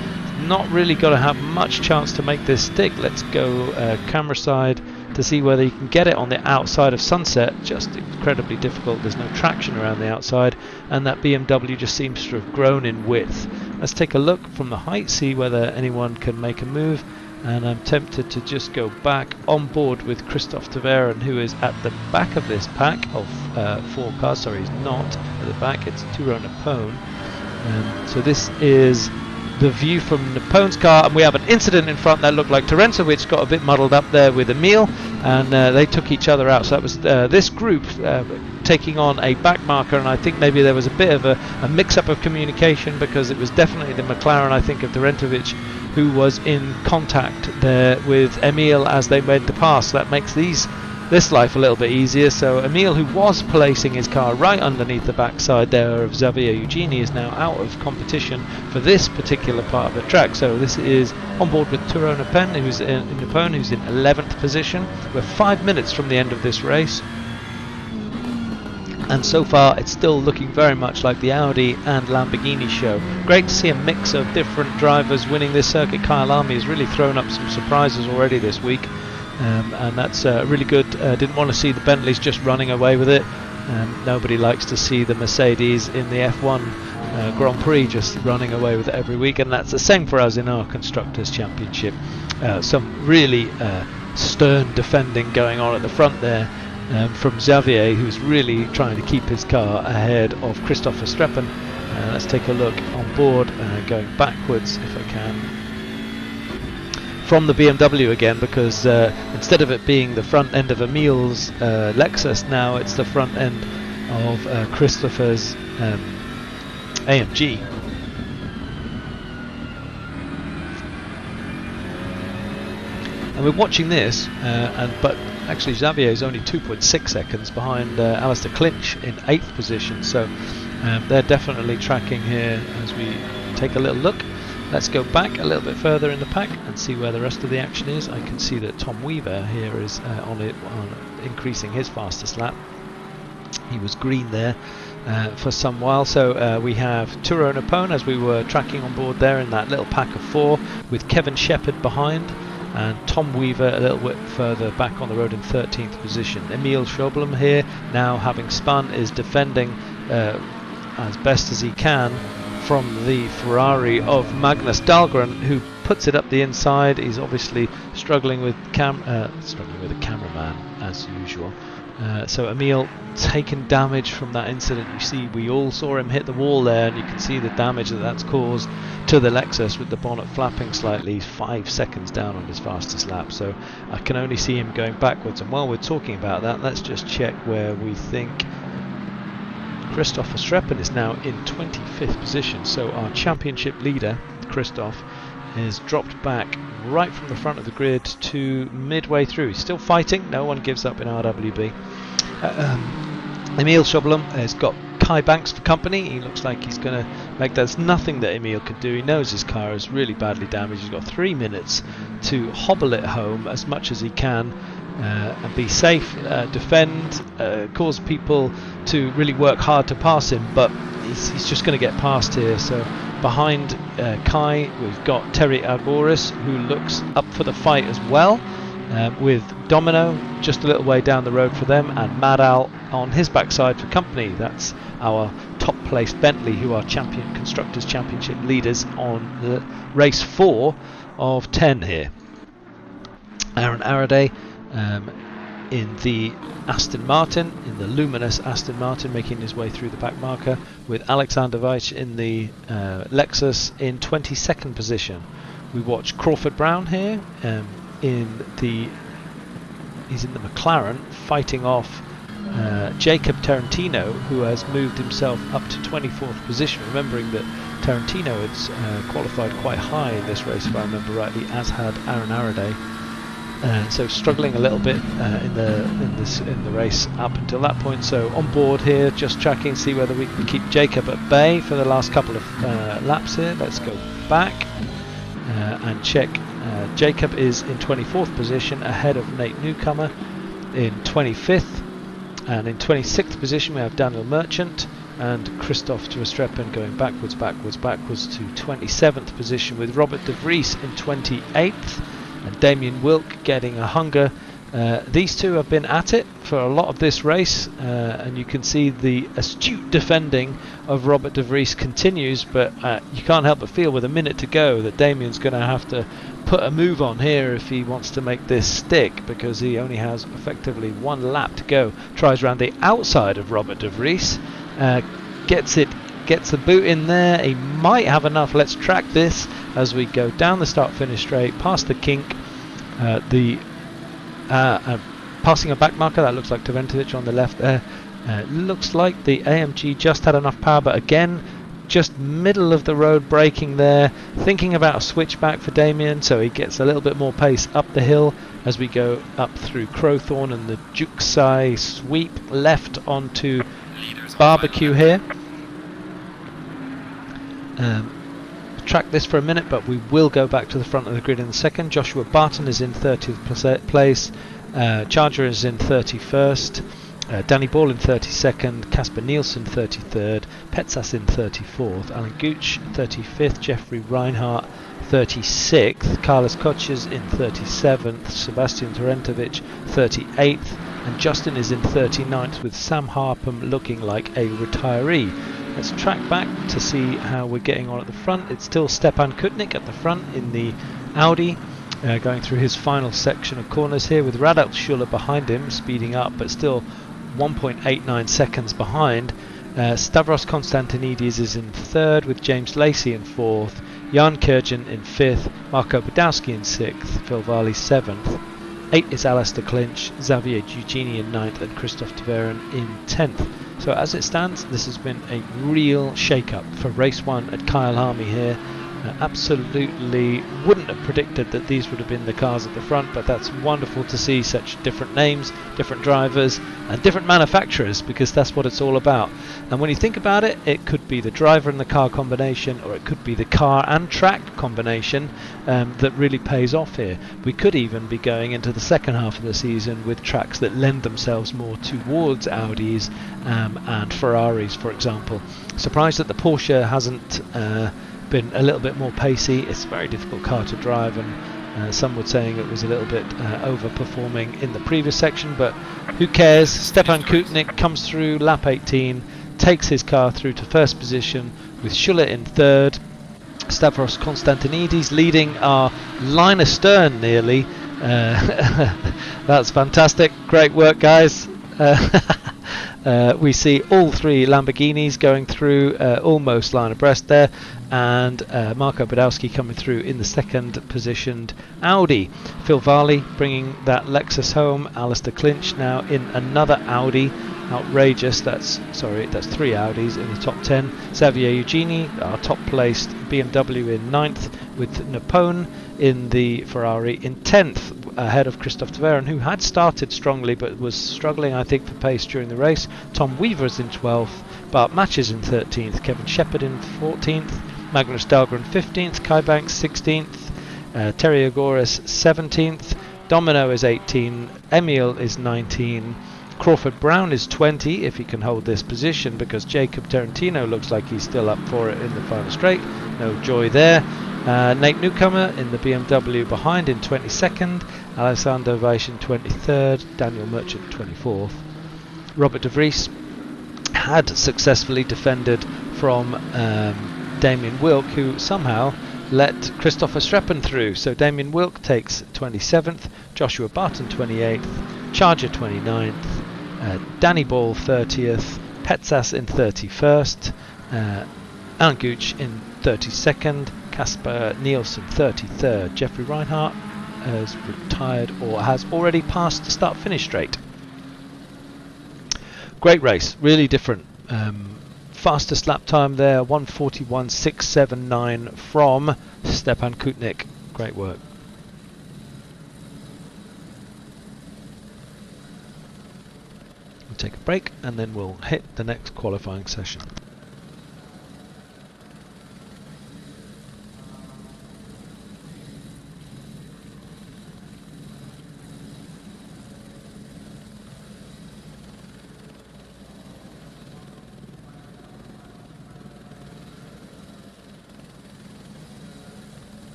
not really got to have much chance to make this stick. Let's go camera side to see whether you can get it on the outside of Sunset. Just incredibly difficult. There's no traction around the outside, and that BMW just seems to have grown in width. Let's take a look from the height, see whether anyone can make a move. And I'm tempted to just go back on board with Christophe Taveren, who is at the back of this pack of 4 cars. Sorry, he's not at the back, it's Turo Napone. So this is the view from Napone's car, and we have an incident in front that looked like Terencevic got a bit muddled up there with Emil, and they took each other out. So that was this group taking on a back marker, and I think maybe there was a bit of a mix-up of communication, because it was definitely the McLaren, I think, of Terencevic who was in contact there with Emil as they made the pass. That makes this life a little bit easier. So Emil, who was placing his car right underneath the backside there of Xavier Eugeni, is now out of competition for this particular part of the track. So this is on board with Turo Napone, who's in 11th position. We're 5 minutes from the end of this race, and so far it's still looking very much like the Audi and Lamborghini show. Great to see a mix of different drivers winning this circuit. Kyle Army has really thrown up some surprises already this week, and that's really good. Didn't want to see the Bentleys just running away with it. Nobody likes to see the Mercedes in the F1 Grand Prix just running away with it every week, and that's the same for us in our Constructors Championship. Some really stern defending going on at the front there. From Xavier, who's really trying to keep his car ahead of Christopher Streppen. Let's take a look on board, going backwards if I can, from the BMW again, because instead of it being the front end of Emil's Lexus, now it's the front end of Christopher's AMG. And we're watching this, but actually Xavier is only 2.6 seconds behind Alistair Clinch in 8th position, so they're definitely tracking here as we take a little look. Let's go back a little bit further in the pack and see where the rest of the action is. I can see that Tom Weaver here is on increasing his fastest lap. He was green there for some while. So we have Turo Napone, as we were tracking on board there in that little pack of 4, with Kevin Shepherd behind, and Tom Weaver a little bit further back on the road in 13th position. Emil Schoblum here, now having spun, is defending as best as he can from the Ferrari of Magnus Dahlgren, who puts it up the inside. He's obviously struggling with a cameraman as usual. So Emil taken damage from that incident. You see, we all saw him hit the wall there, and you can see the damage that's caused to the Lexus with the bonnet flapping slightly. 5 seconds down on his fastest lap, so I can only see him going backwards. And while we're talking about that, let's just check where we think Christopher Streppen is now in 25th position. So our championship leader, Christoph, is dropped back right from the front of the grid to midway through. He's still fighting, no one gives up in RWB. Emil Schoblum has got Kai Banks for company. He looks like he's going to make, there's nothing that Emil could do. He knows his car is really badly damaged. He's got 3 minutes to hobble it home as much as he can, and be safe, defend, cause people to really work hard to pass him, but he's just going to get past here. So behind Kai, we've got Terry Alboris, who looks up for the fight as well, with Domino just a little way down the road for them, and Madal on his backside for company. That's our top placed Bentley, who are Constructors Championship leaders on the race 4 of 10 here. Aaron Araday in the Aston Martin, in the luminous Aston Martin, making his way through the back marker, with Alexander Weich in the Lexus in 22nd position. We watch Crawford Brown here, he's in the McLaren, fighting off Jacob Tarantino, who has moved himself up to 24th position, remembering that Tarantino had qualified quite high in this race, if I remember rightly, as had Aaron Araday. So struggling a little bit in the race up until that point. So on board here, just tracking, see whether we can keep Jacob at bay for the last couple of laps here. Let's go back and check. Jacob is in 24th position, ahead of Nate Newcomer in 25th, and in 26th position we have Daniel Merchant, and Christoph Verstappen going backwards to 27th position, with Robert de Vries in 28th and Damien Wilk getting a hunger. These two have been at it for a lot of this race, and you can see the astute defending of Robert de Vries continues, but you can't help but feel with a minute to go that Damien's going to have to put a move on here if he wants to make this stick, because he only has effectively one lap to go. Tries around the outside of Robert de Vries, gets the boot in there. He might have enough. Let's track this as we go down the start-finish straight, past the kink, passing a back marker. That looks like Taventovic on the left there. Looks like the AMG just had enough power, but again, just middle of the road braking there, thinking about a switchback for Damien, so he gets a little bit more pace up the hill as we go up through Crowthorne and the Juksai sweep left onto Barbecue here. Track this for a minute, but we will go back to the front of the grid in a second. Joshua Barton is in 30th place, Charger is in 31st, Danny Ball in 32nd, Casper Nielsen 33rd, Petsas in 34th, Alan Gooch 35th, Jeffrey Reinhardt 36th, Carlos Koches in 37th, Sebastian Tarentovic 38th, and Justin is in 39th, with Sam Harpham looking like a retiree. Let's track back to see how we're getting on at the front. It's still Stepan Kutnik at the front in the Audi, going through his final section of corners here, with Radek Schuller behind him, speeding up, but still 1.89 seconds behind. Stavros Konstantinidis is in third, with James Lacey in fourth, Jan Kurjan in fifth, Marco Badowski in sixth, Phil Varley seventh. 8 is Alistair Clinch, Xavier Giugini in 9th, and Christoph Tverin in 10th. So as it stands, this has been a real shake-up for race 1 at Kyalami here. Absolutely wouldn't have predicted that these would have been the cars at the front, but that's wonderful to see such different names, different drivers and different manufacturers, because that's what it's all about. And when you think about it, it could be the driver and the car combination, or it could be the car and track combination that really pays off here. We could even be going into the second half of the season with tracks that lend themselves more towards Audis and Ferraris, for example. Surprised that the Porsche hasn't been a little bit more pacey. It's a very difficult car to drive, and some were saying it was a little bit overperforming in the previous section, but who cares? Stepan Kutnik comes through lap 18, takes his car through to first position, with Schuller in third, Stavros Konstantinidis leading our line astern nearly. That's fantastic. Great work, guys. We see all 3 Lamborghinis going through almost line abreast there, and Marco Badowski coming through in the second positioned Audi. Phil Varley bringing that Lexus home. Alistair Clinch now in another Audi. Outrageous. That's 3 Audis in the top 10. Xavier Eugeni, our top placed BMW, in 9th, with Napone in the Ferrari in 10th, ahead of Christoph Tverin, who had started strongly but was struggling, I think, for pace during the race. Tom Weaver's in 12th, Bart Matches in 13th, Kevin Shepherd in 14th, Magnus Dahlgren 15th, Kai Banks 16th, Terry Agoras 17th, Domino is 18, Emil is 19, Crawford Brown is 20 if he can hold this position, because Jacob Tarantino looks like he's still up for it in the final straight. No joy there. Nate Newcomer in the BMW behind in 22nd, Alexander Weiss in 23rd, Daniel Merchant 24th. Robert de Vries had successfully defended from Damien Wilk, who somehow let Christopher Streppen through. So Damien Wilk takes 27th, Joshua Barton 28th, Charger 29th, Danny Ball 30th, Petsas in 31st, Alan Gooch in 32nd, Casper Nielsen 33rd. Jeffrey Reinhardt has retired or has already passed the start-finish straight. Great race, really different. Fastest lap time there, 1:41.679 from Stepan Kutnik. Great work. We'll take a break and then we'll hit the next qualifying session.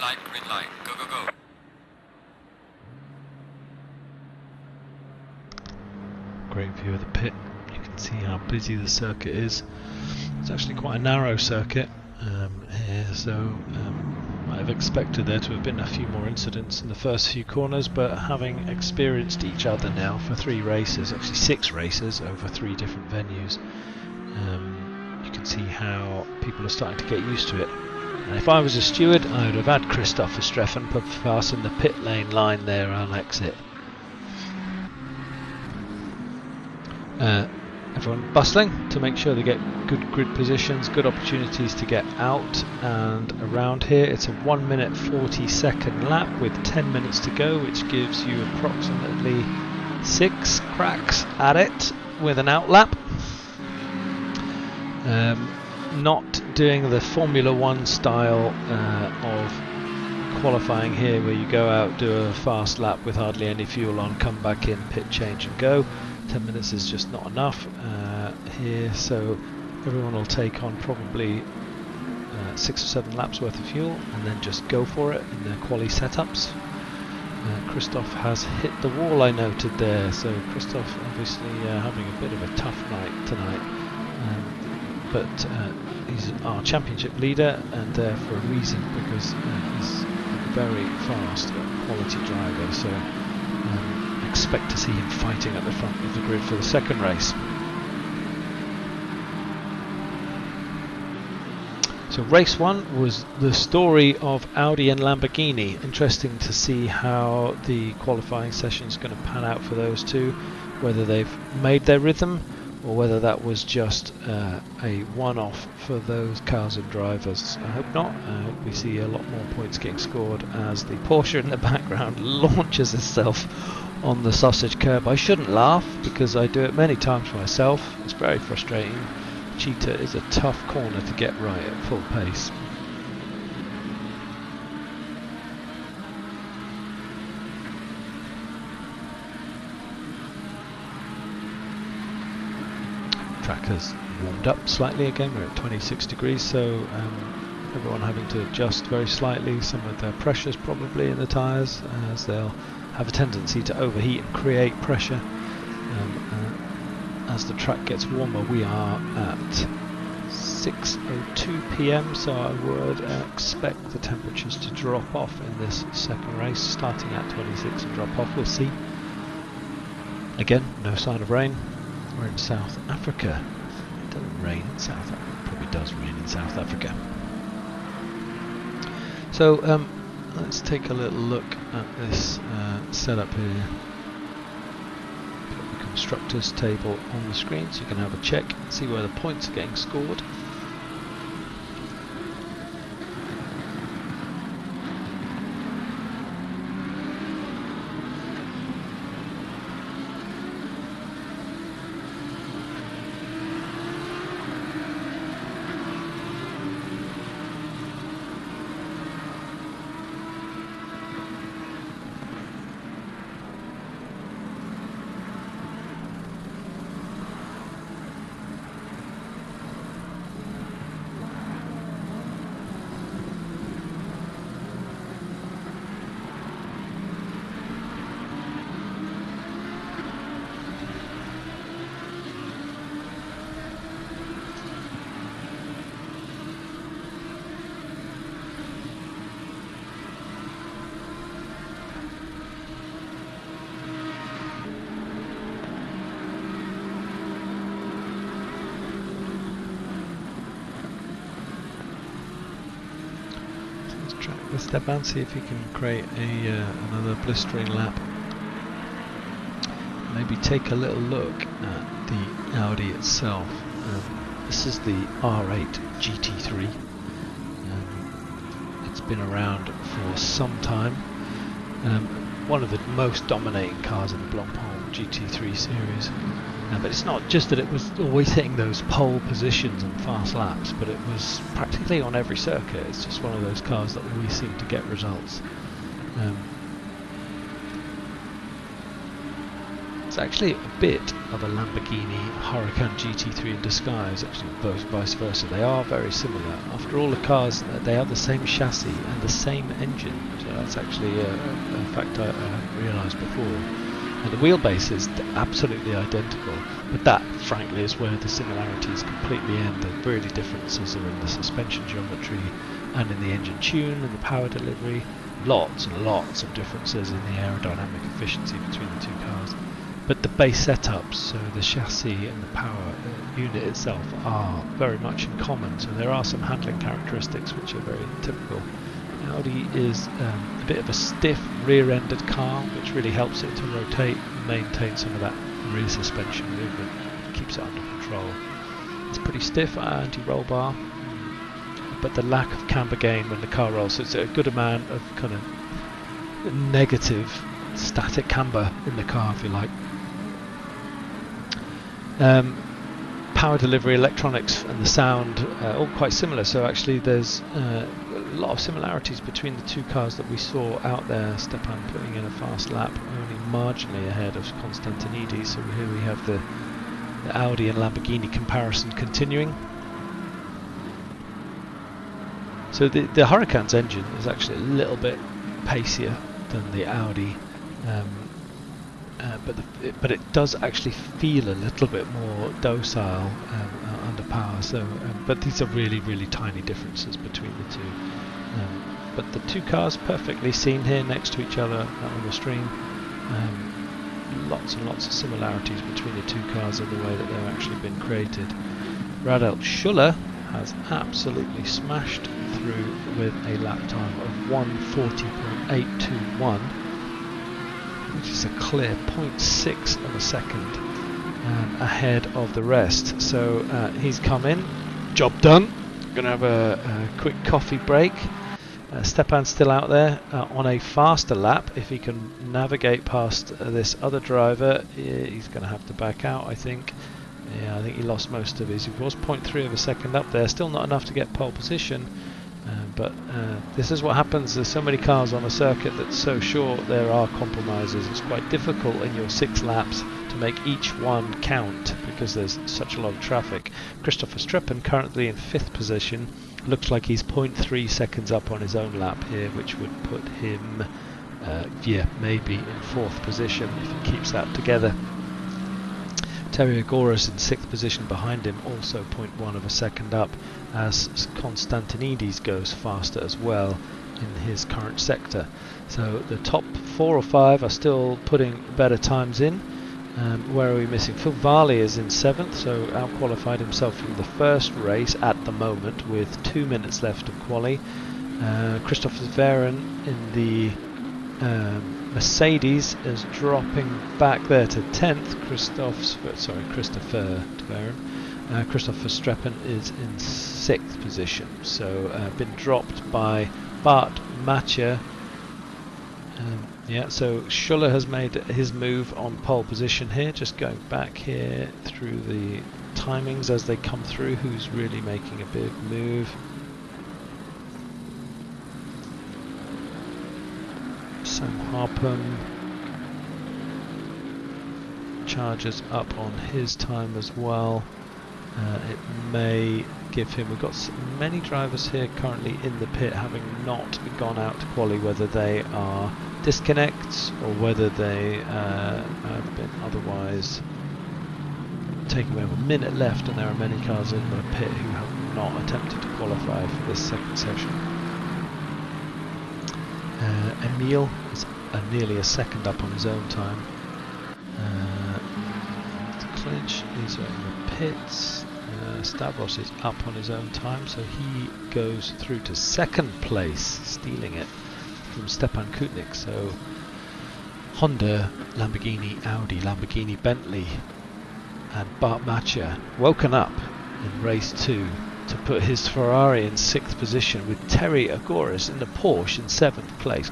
light, green light. Go, go, go. Great view of the pit. You can see how busy the circuit is. It's actually quite a narrow circuit here, so I've expected there to have been a few more incidents in the first few corners, but having experienced each other now for 3 races, actually 6 races over 3 different venues, you can see how people are starting to get used to it. And if I was a steward, I would have had Christoph Verstappen passing the pit lane line there on exit. Everyone bustling to make sure they get good grid positions, good opportunities to get out and around here. It's a 1 minute 40-second lap with 10 minutes to go, which gives you approximately 6 cracks at it with an out lap. Not doing the Formula 1 style of qualifying here, where you go out, do a fast lap with hardly any fuel on, come back in, pit change and go. 10 minutes is just not enough here, so everyone will take on probably 6 or 7 laps worth of fuel and then just go for it in their quali setups. Christoph has hit the wall, I noted there, so Christoph obviously having a bit of a tough night tonight, but he's our championship leader and there for a reason, because he's a very fast quality driver, so expect to see him fighting at the front of the grid for the second race. So race 1 was the story of Audi and Lamborghini. Interesting to see how the qualifying session is going to pan out for those two, whether they've made their rhythm or whether that was just a one-off for those cars and drivers. I hope not. I hope we see a lot more points getting scored as the Porsche in the background launches itself on the sausage curb. I shouldn't laugh because I do it many times myself. It's very frustrating. Cheetah is a tough corner to get right at full pace. Track has warmed up slightly again. We're at 26 degrees, so everyone having to adjust very slightly some of their pressures probably in the tyres, as they'll have a tendency to overheat and create pressure. As the track gets warmer, we are at 6:02 p.m, so I would expect the temperatures to drop off in this second race, starting at 26 and drop off. We'll see. Again, no sign of rain. We're in South Africa. It doesn't rain in South Africa. It probably does rain in South Africa. So let's take a little look at this setup here. Put the constructors table on the screen so you can have a check, see where the points are getting scored. Step and see if you can create another blistering lap. Maybe take a little look at the Audi itself. This is the R8 GT3. It's been around for some time. One of the most dominating cars in the Blancpain GT3 series. But it's not just that it was always hitting those pole positions and fast laps, but it was practically on every circuit. It's just one of those cars that always seem to get results. It's actually a bit of a Lamborghini Huracan GT3 in disguise, actually both vice versa. They are very similar. After all, the cars, they have the same chassis and the same engine, so that's actually a fact I realised before. And the wheelbase is absolutely identical, but that, frankly, is where the similarities completely end. The really differences are in the suspension geometry and in the engine tune and the power delivery. Lots and lots of differences in the aerodynamic efficiency between the two cars. But the base setups, so the chassis and the power unit itself, are very much in common. So there are some handling characteristics which are very typical. Audi is a bit of a stiff rear-ended car, which really helps it to rotate and maintain some of that rear suspension movement, keeps it under control. It's pretty stiff, anti-roll bar, but the lack of camber gain when the car rolls, so it's a good amount of kind of negative static camber in the car, if you like. Power delivery, electronics and the sound all quite similar, so actually there's a lot of similarities between the two cars that we saw out there. Stepan putting in a fast lap, only marginally ahead of Constantinides, so here we have the Audi and Lamborghini comparison continuing. So the Huracan's engine is actually a little bit pacier than the Audi, but it does actually feel a little bit more docile under power. So, but these are really, really tiny differences between the two. But the two cars perfectly seen here next to each other on the stream. Lots and lots of similarities between the two cars in the way that they've actually been created. Radel Schuller has absolutely smashed through with a lap time of 1:40.821, which is a clear 0.6 of a second ahead of the rest. So he's come in, job done. Going to have a quick coffee break. Stepan's still out there on a faster lap. If he can navigate past this other driver, he's going to have to back out, I think. Yeah, I think he lost most of his. He was 0.3 of a second up there. Still not enough to get pole position. But this is what happens. There's so many cars on a circuit that's so short, there are compromises. It's quite difficult in your 6 laps to make each one count because there's such a lot of traffic. Christopher Streppen currently in 5th position. Looks like he's 0.3 seconds up on his own lap here, which would put him, maybe in 4th position if he keeps that together. Terry Agoras in 6th position behind him, also 0.1 of a second up, as Constantinides goes faster as well in his current sector. So the top 4 or 5 are still putting better times in. Where are we missing? Phil Varley is in 7th, so out-qualified himself from the first race at the moment with 2 minutes left of quali. Christopher Veren in the Mercedes is dropping back there to 10th. Christopher Veren. Christopher Streppen is in 6th position, so been dropped by Bart Matcher. So Schuller has made his move on pole position here. Just going back here through the timings as they come through, who's really making a big move. Sam Harpham charges up on his time as well. It may give him, we've got many drivers here currently in the pit having not gone out to quali, whether they are disconnects or whether they have been otherwise taken. We have a minute left and there are many cars in the pit who have not attempted to qualify for this second session. Emil is nearly a second up on his own time. Clinch is in the pits. Stavros is up on his own time, so he goes through to 2nd place, stealing it from Stepan Kutnik. So Honda, Lamborghini, Audi, Lamborghini, Bentley and Bart Matcher woken up in race 2 to put his Ferrari in 6th position with Terry Agoras in the Porsche in 7th place.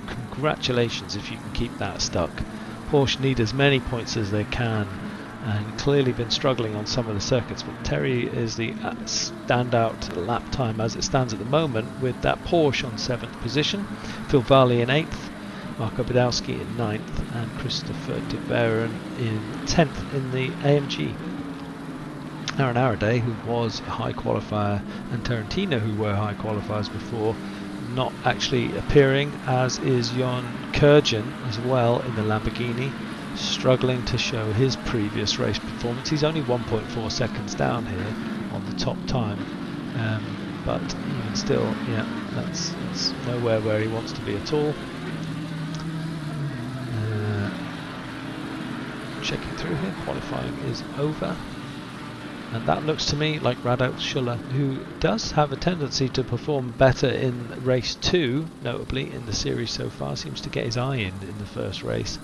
Congratulations if you can keep that stuck. Porsche need as many points as they can and clearly been struggling on some of the circuits, but Terry is the standout lap time as it stands at the moment with that Porsche on 7th position. Phil Varley in 8th, Marco Badowski in 9th, and Christopher de Veren in 10th in the AMG. Aaron Araday, who was a high qualifier, and Tarantino, who were high qualifiers before, not actually appearing, as is Jon Kurjan as well in the Lamborghini, struggling to show his previous race performance. He's only 1.4 seconds down here on the top time, but even still, yeah, that's nowhere where he wants to be at all. Checking through here, qualifying is over. And that looks to me like Radek Schuller, who does have a tendency to perform better in race 2, notably in the series so far, seems to get his eye in the first race,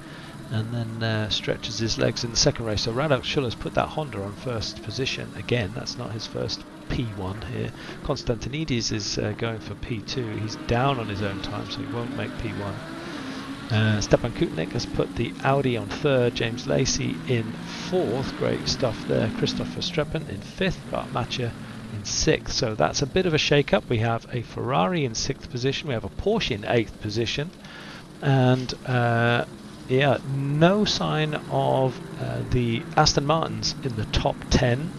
and then stretches his legs in the second race. So Radek Schuller's put that Honda on first position again. That's not his first P1 here. Konstantinidis is going for P2. He's down on his own time, so he won't make P1. Stepan Kutnik has put the Audi on third, James Lacey in fourth, great stuff there, Christopher Streppen in fifth, Bart Matcher in sixth. So that's a bit of a shake-up. We have a Ferrari in sixth position, we have a Porsche in eighth position, and yeah, no sign of the Aston Martins in the top 10.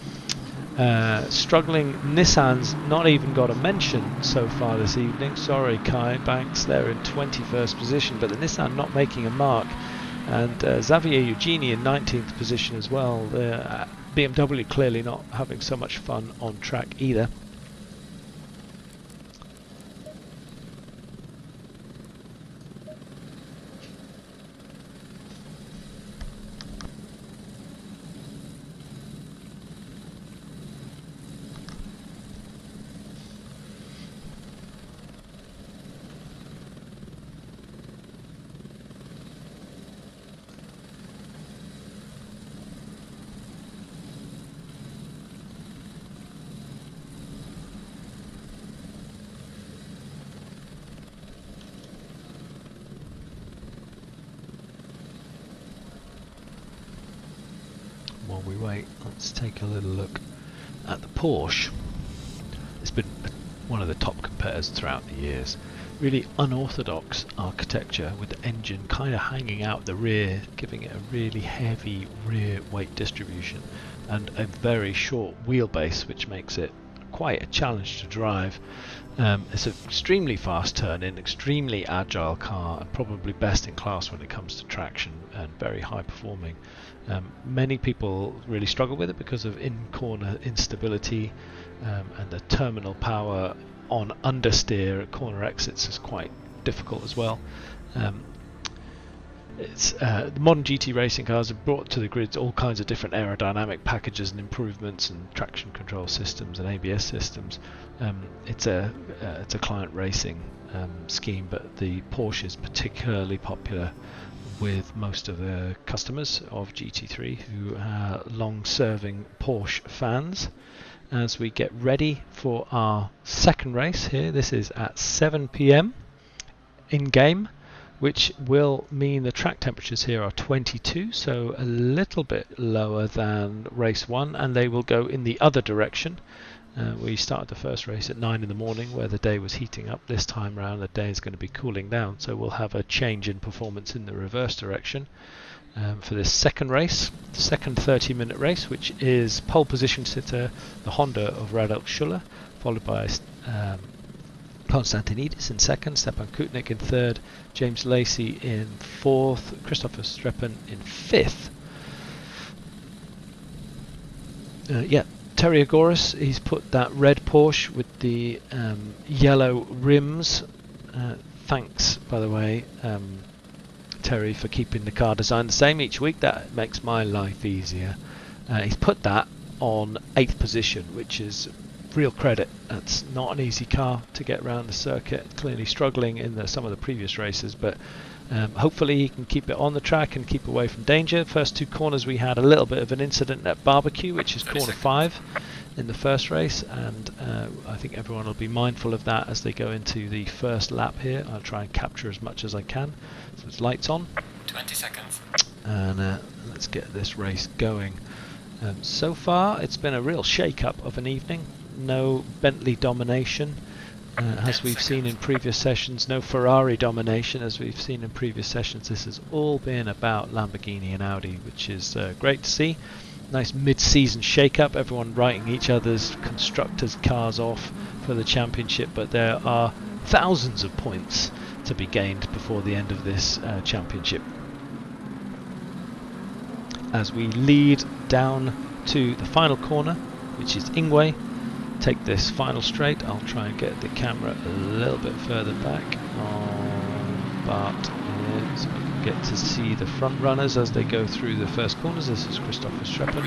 Struggling Nissan's not even got a mention so far this evening. Sorry, Kai Banks, they're in 21st position, but the Nissan not making a mark. And Xavier Eugenie in 19th position as well. BMW clearly not having so much fun on track either. While we wait, let's take a little look at the Porsche. It's been one of the top competitors throughout the years. Really unorthodox architecture with the engine kind of hanging out the rear, giving it a really heavy rear weight distribution, and a very short wheelbase, which makes it quite a challenge to drive. It's an extremely fast turn-in, extremely agile car, and probably best in class when it comes to traction, and very high performing. Many people really struggle with it because of in-corner instability, and the terminal power on understeer at corner exits is quite difficult as well. The modern GT racing cars have brought to the grids all kinds of different aerodynamic packages and improvements, and traction control systems and ABS systems. It's a client racing scheme, but the Porsche is particularly popular with most of the customers of GT3 who are long-serving Porsche fans. As we get ready for our second race here, this is at 7 PM in game, which will mean the track temperatures here are 22, so a little bit lower than race 1, and they will go in the other direction. We started the first race at 9 in the morning where the day was heating up. This time round the day is going to be cooling down, so we'll have a change in performance in the reverse direction for this second race, the second 30-minute race, which is pole position sitter, the Honda of Radek Schuller, followed by Konstantinidis in second, Stepan Kutnik in third, James Lacey in fourth, Christopher Streppen in fifth. Terry Agoras, he's put that red Porsche with the yellow rims. Thanks, by the way, Terry, for keeping the car design the same each week. That makes my life easier. He's put that on 8th position, which is real credit. That's not an easy car to get around the circuit. Clearly struggling in some of the previous races, but hopefully he can keep it on the track and keep away from danger. First two corners we had a little bit of an incident at Barbecue, which is corner 5 in the first race, and I think everyone will be mindful of that as they go into the first lap here. I'll try and capture as much as I can. So it's lights on. 20 seconds. And let's get this race going. So far it's been a real shake-up of an evening. No Bentley domination. as we've seen in previous sessions. No Ferrari domination as we've seen in previous sessions. This has all been about Lamborghini and Audi, which is great to see. Nice mid-season shake-up, everyone writing each other's constructors' cars off for the championship, but there are thousands of points to be gained before the end of this championship. As we lead down to the final corner, which is Ingwe, take this final straight. I'll try and get the camera a little bit further back on Bart here, so we can get to see the front runners as they go through the first corners. This is Christopher Streppen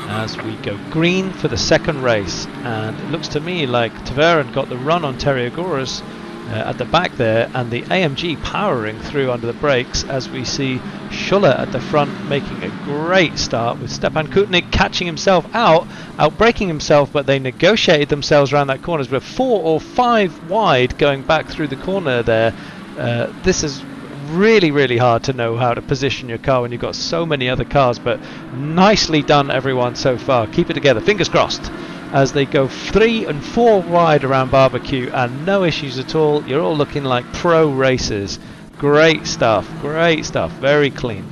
as we go green for the second race, and it looks to me like Tverin got the run on Terry Agoras at the back there, and the AMG powering through under the brakes as we see Schuller at the front making a great start, with Stepan Kutnik catching himself out-braking himself, but they negotiated themselves around that corner. We're 4 or 5 wide going back through the corner there. This is really hard to know how to position your car when you've got so many other cars, but nicely done everyone so far. Keep it together, fingers crossed, as they go 3 and 4 wide around Barbecue, and no issues at all. You're all looking like pro racers. Great stuff, very clean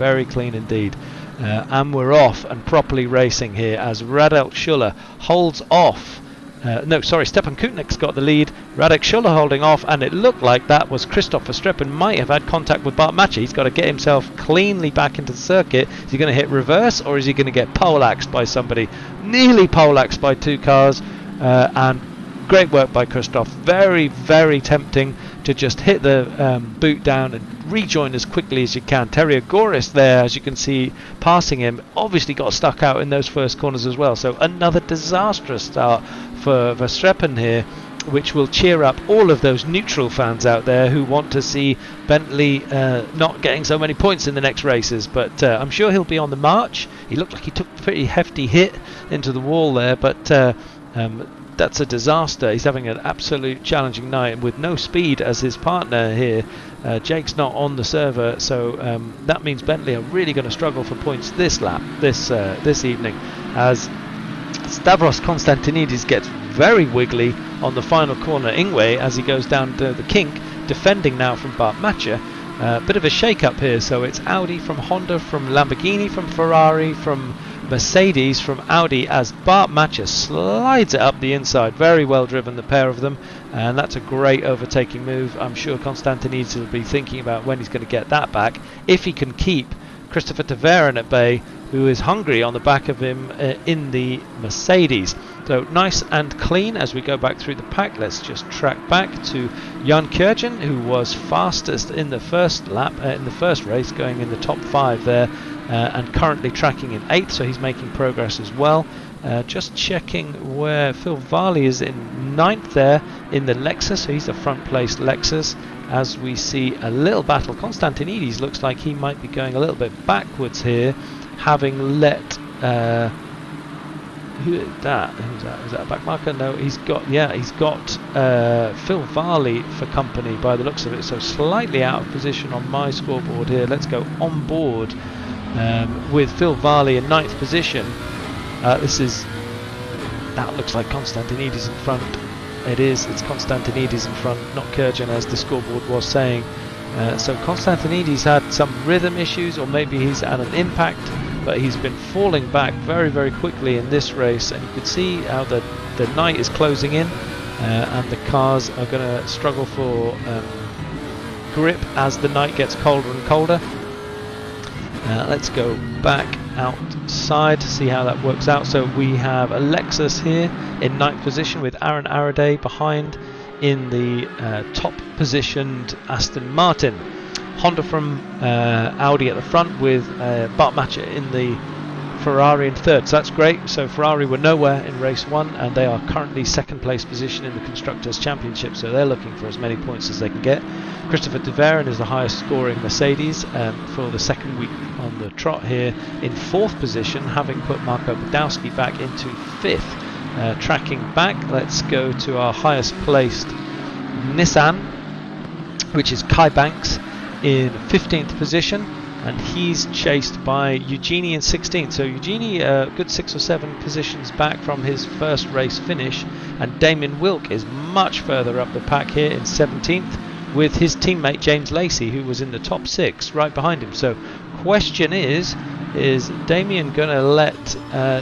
indeed. And we're off and properly racing here as Radek Schuller holds off. Stepan Kutnik's got the lead, Radek Schuller holding off, and it looked like that was Christopher Streppen might have had contact with Bart Matcher. He's got to get himself cleanly back into the circuit. Is he going to hit reverse, or is he going to get poleaxed by somebody? Nearly poleaxed by 2 cars, and great work by Christoph. Very tempting to just hit the boot down and rejoin as quickly as you can. Terry Agoras there, as you can see, passing him, obviously got stuck out in those first corners as well. So another disastrous start for Verstappen here, which will cheer up all of those neutral fans out there who want to see Bentley not getting so many points in the next races. But I'm sure he'll be on the march. He looked like he took a pretty hefty hit into the wall there, but that's a disaster. He's having an absolute challenging night with no speed as his partner here. Jake's not on the server, so that means Bentley are really going to struggle for points this lap, this evening, as Stavros Konstantinidis gets very wiggly on the final corner. Ingwe, as he goes down to the kink, defending now from Bart Matcher. Bit of a shake-up here, so it's Audi from Honda, from Lamborghini, from Ferrari, from Mercedes, from Audi, as Bart Matcher slides it up the inside. Very well driven, the pair of them, and that's a great overtaking move. I'm sure Konstantinidis will be thinking about when he's going to get that back, if he can keep Christopher Tverin at bay, who is hungry on the back of him in the Mercedes. So nice and clean as we go back through the pack. Let's just track back to Jan Kjörgen, who was fastest in the first lap, in the first race, going in the top 5 there, and currently tracking in 8th, so he's making progress as well. Just checking where Phil Varley is in 9th there in the Lexus, so he's a front place Lexus, as we see a little battle. Konstantinidis looks like he might be going a little bit backwards here, having let who is that? Who's that? Is that a back marker? No, he's got Phil Varley for company by the looks of it, so slightly out of position on my scoreboard here. Let's go on board with Phil Varley in 9th position. That looks like Konstantinidis in front. It's Konstantinidis in front, not Kjörgen, as the scoreboard was saying. So Konstantinidis had some rhythm issues, or maybe he's had an impact, but he's been falling back very quickly in this race, and you can see how the night is closing in, and the cars are going to struggle for grip as the night gets colder and colder. Let's go back outside to see how that works out. So we have a Lexus here in 9th position with Aaron Araday behind in the top positioned Aston Martin. Honda from Audi at the front with Bart Matcher in the Ferrari in 3rd, so that's great. So Ferrari were nowhere in race 1, and they are currently 2nd place position in the Constructors Championship, so they're looking for as many points as they can get. Christopher Tverin is the highest scoring Mercedes for the 2nd week on the trot here in 4th position, having put Marko Badowski back into 5th. Tracking back, let's go to our highest placed Nissan, which is Kai Banks in 15th position. and he's chased by Eugenie in 16th. So Eugenie good 6 or 7 positions back from his first race finish, and Damien Wilk is much further up the pack here in 17th with his teammate James Lacey, who was in the top 6 right behind him. So question is Damien going to let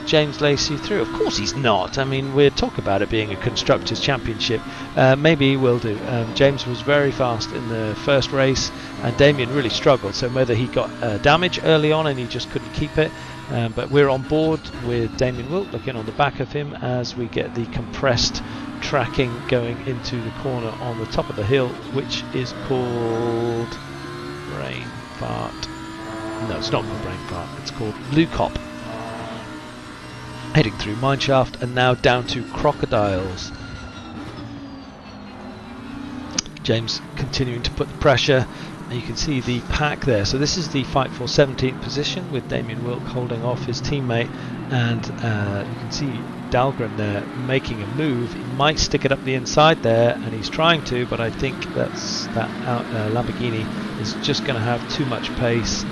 James Lacey through? Of course he's not. I mean, we're talking about it being a Constructors Championship. Maybe he will do. James was very fast in the first race, and Damien really struggled. So whether he got damage early on and he just couldn't keep it, but we're on board with Damien Wilk, looking on the back of him as we get the compressed tracking going into the corner on the top of the hill, which is called Brain Fart. No, it's not called Brain Fart, it's called Blue Cop. Heading through Mineshaft and now down to Crocodiles. James continuing to put the pressure, and you can see the pack there. So this is the fight for 17th position with Damien Wilk holding off his teammate, and you can see Dahlgren there making a move. He might stick it up the inside there, and he's trying to, but I think that Lamborghini is just going to have too much pace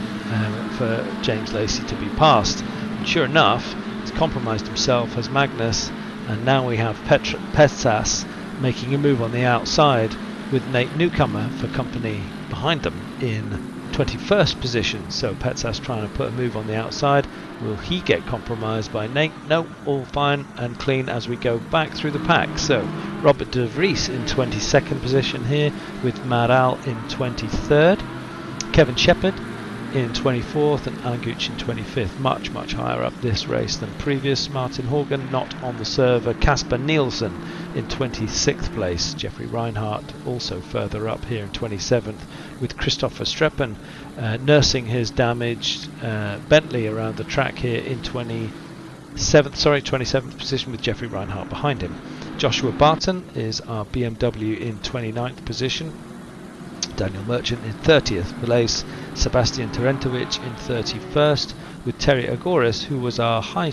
for James Lacey to be passed. And sure enough, he's compromised himself as Magnus, and now we have Petsas making a move on the outside with Nate Newcomer for company behind them in 21st position. So Petsas trying to put a move on the outside. Will he get compromised by Nate? No, all fine and clean as we go back through the pack. So Robert de Vries in 22nd position here with Mad Al in 23rd. Kevin Shepherd in 24th and Alan Gooch in 25th. Much higher up this race than previous. Martin Horgan not on the server. Casper Nielsen in 26th place. Jeffrey Reinhardt also further up here in 27th with Christopher Streppen nursing his damaged Bentley around the track here in 27th position with Jeffrey Reinhardt behind him. Joshua Barton is our BMW in 29th position. Daniel Merchant in 30th place, Sebastian Terentovic in 31st, with Terry Agoris, who was our high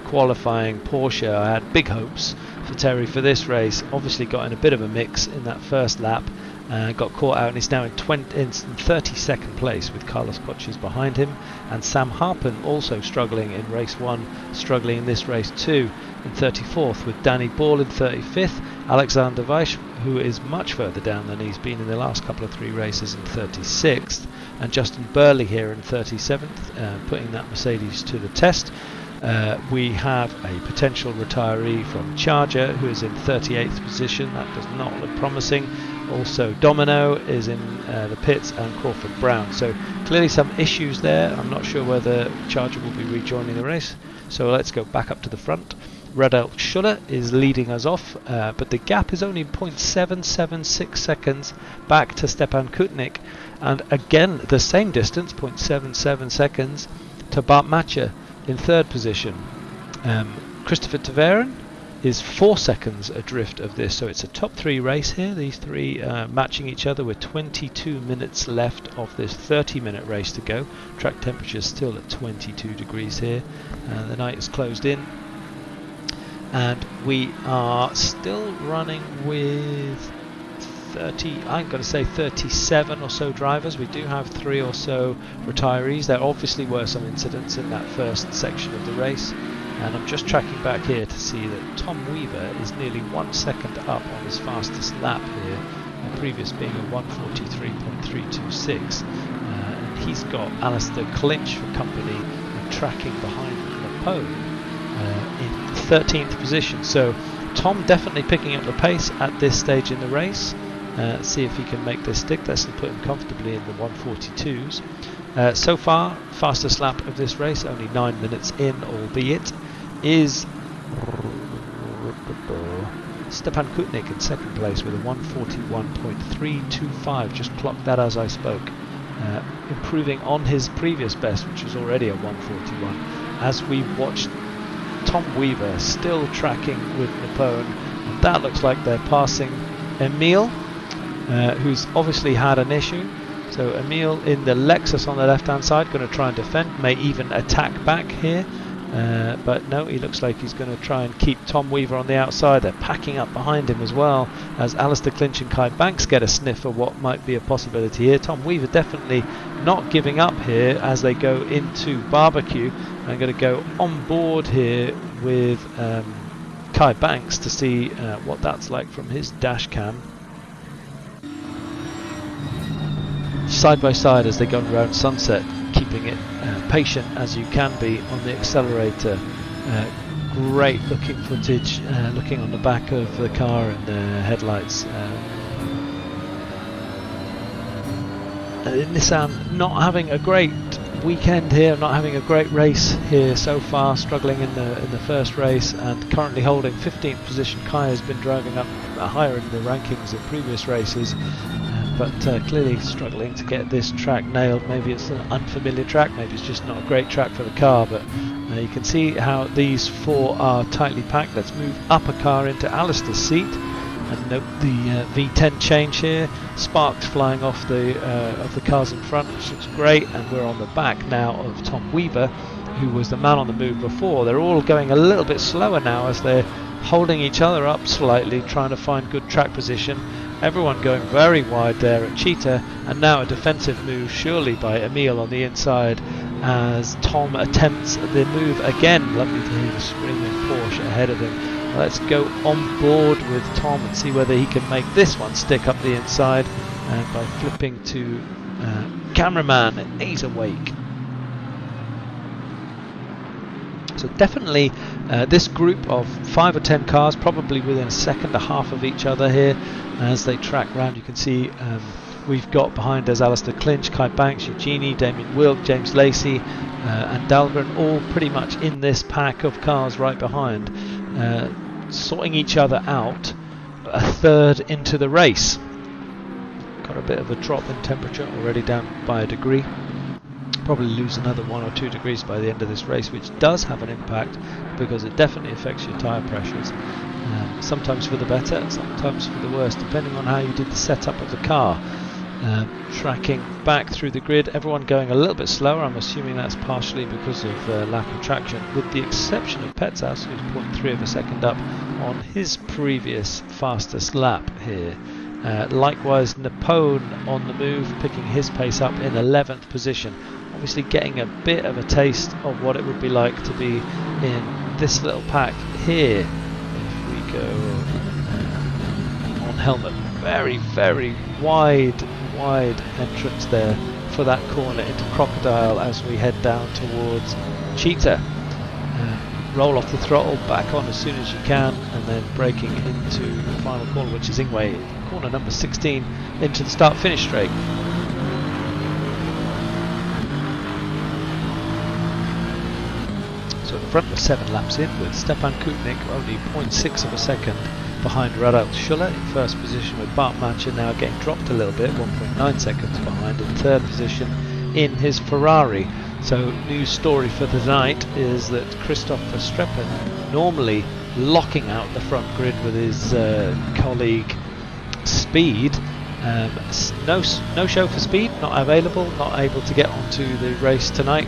qualifying Porsche. I had big hopes for Terry for this race. Obviously got in a bit of a mix in that first lap, got caught out, and he's now in 32nd place with Carlos Coches behind him, and Sam Harpen also struggling in race 1, struggling in this race 2 in 34th, with Danny Ball in 35th, Alexander Weiss, who is much further down than he's been in the last couple of 3 races, in 36th, and Justin Burley here in 37th, putting that Mercedes to the test. We have a potential retiree from Charger who is in 38th position. That does not look promising. Also Domino is in the pits, and Crawford Brown. So clearly some issues there. I'm not sure whether Charger will be rejoining the race. So let's go back up to the front. Radel Schuller is leading us off, but the gap is only 0.776 seconds back to Stepan Kutnik, and again the same distance, 0.77 seconds, to Bart Matcher in 3rd position. Christopher Taveren is 4 seconds adrift of this, so it's a top 3 race here, these 3 matching each other with 22 minutes left of this 30-minute race to go. Track temperature is still at 22 degrees here, the night is closed in, and we are still running with 37 or so drivers. We do have 3 or so retirees. There obviously were some incidents in that first section of the race, and I'm just tracking back here to see that Tom Weaver is nearly 1 second up on his fastest lap here, the previous being a 1:43.326, and he's got Alistair Clinch for company and tracking behind Lapone in 13th position. So Tom definitely picking up the pace at this stage in the race. See if he can make this stick. This will put him comfortably in the 1:42s. So far, fastest lap of this race, only 9 minutes in, albeit, is Stepan Kutnik in 2nd place with a 1:41.325. Just clocked that as I spoke. Improving on his previous best, which was already a 1:41. As we watched Tom Weaver still tracking with Napone, and that looks like they're passing Emil, who's obviously had an issue. So Emil in the Lexus on the left hand side, going to try and defend, may even attack back here. but no, he looks like he's going to try and keep Tom Weaver on the outside. They're packing up behind him as well, as Alistair Clinch and Kai Banks get a sniff of what might be a possibility here. Tom Weaver definitely not giving up here as they go into barbecue. I'm going to go on board here with Kai Banks to see what that's like from his dash cam. Side by side as they go around Sunset, keeping it patient as you can be on the accelerator. Great looking footage, looking on the back of the car and the headlights. Nissan not having a great weekend here, not having a great race here so far, struggling in the first race and currently holding 15th position. Kai has been driving up higher in the rankings in previous races, but clearly struggling to get this track nailed. Maybe it's an unfamiliar track, maybe it's just not a great track for the car, but you can see how these four are tightly packed. Let's move up a car into Alistair's seat and note the V10 change here. Sparks flying off of the cars in front, which looks great, and we're on the back now of Tom Weaver, who was the man on the move before. They're all going a little bit slower now as they're holding each other up slightly, trying to find good track position. Everyone going very wide there at Cheetah, and now a defensive move surely by Emil on the inside as Tom attempts the move again. Lovely to hear the screaming Porsche ahead of him. Let's go on board with Tom and see whether he can make this one stick up the inside by flipping to cameraman, and he's awake. So definitely this group of 5 or 10 cars probably within a second and a half of each other here as they track round. You can see we've got behind us Alistair Clinch, Kai Banks, Eugenie, Damien Wilk, James Lacey and Dahlgren, all pretty much in this pack of cars right behind, sorting each other out a third into the race. Got a bit of a drop in temperature already, down by a degree. Probably lose another 1 or 2 degrees by the end of this race, which does have an impact because it definitely affects your tyre pressures. Sometimes for the better and sometimes for the worse, depending on how you did the setup of the car. Tracking back through the grid, everyone going a little bit slower. I'm assuming that's partially because of lack of traction, with the exception of Petzas, who's 0.3 of a second up on his previous fastest lap here. Likewise, Napone on the move, picking his pace up in 11th position. Obviously getting a bit of a taste of what it would be like to be in this little pack here. If we go on helmet, very, very wide entrance there for that corner into Crocodile as we head down towards Cheetah. Roll off the throttle, back on as soon as you can, and then braking into the final corner, which is Ingwe, corner number 16, into the start-finish straight. So in front of 7 laps in, with Stepan Kutnik only 0.6 of a second behind Radek Schuller in first position, with Bart Mancha now getting dropped a little bit, 1.9 seconds behind in third position in his Ferrari. So news story for tonight is that Christoph Verstappen, normally locking out the front grid with his colleague Speed, no show for Speed, not available, not able to get onto the race tonight,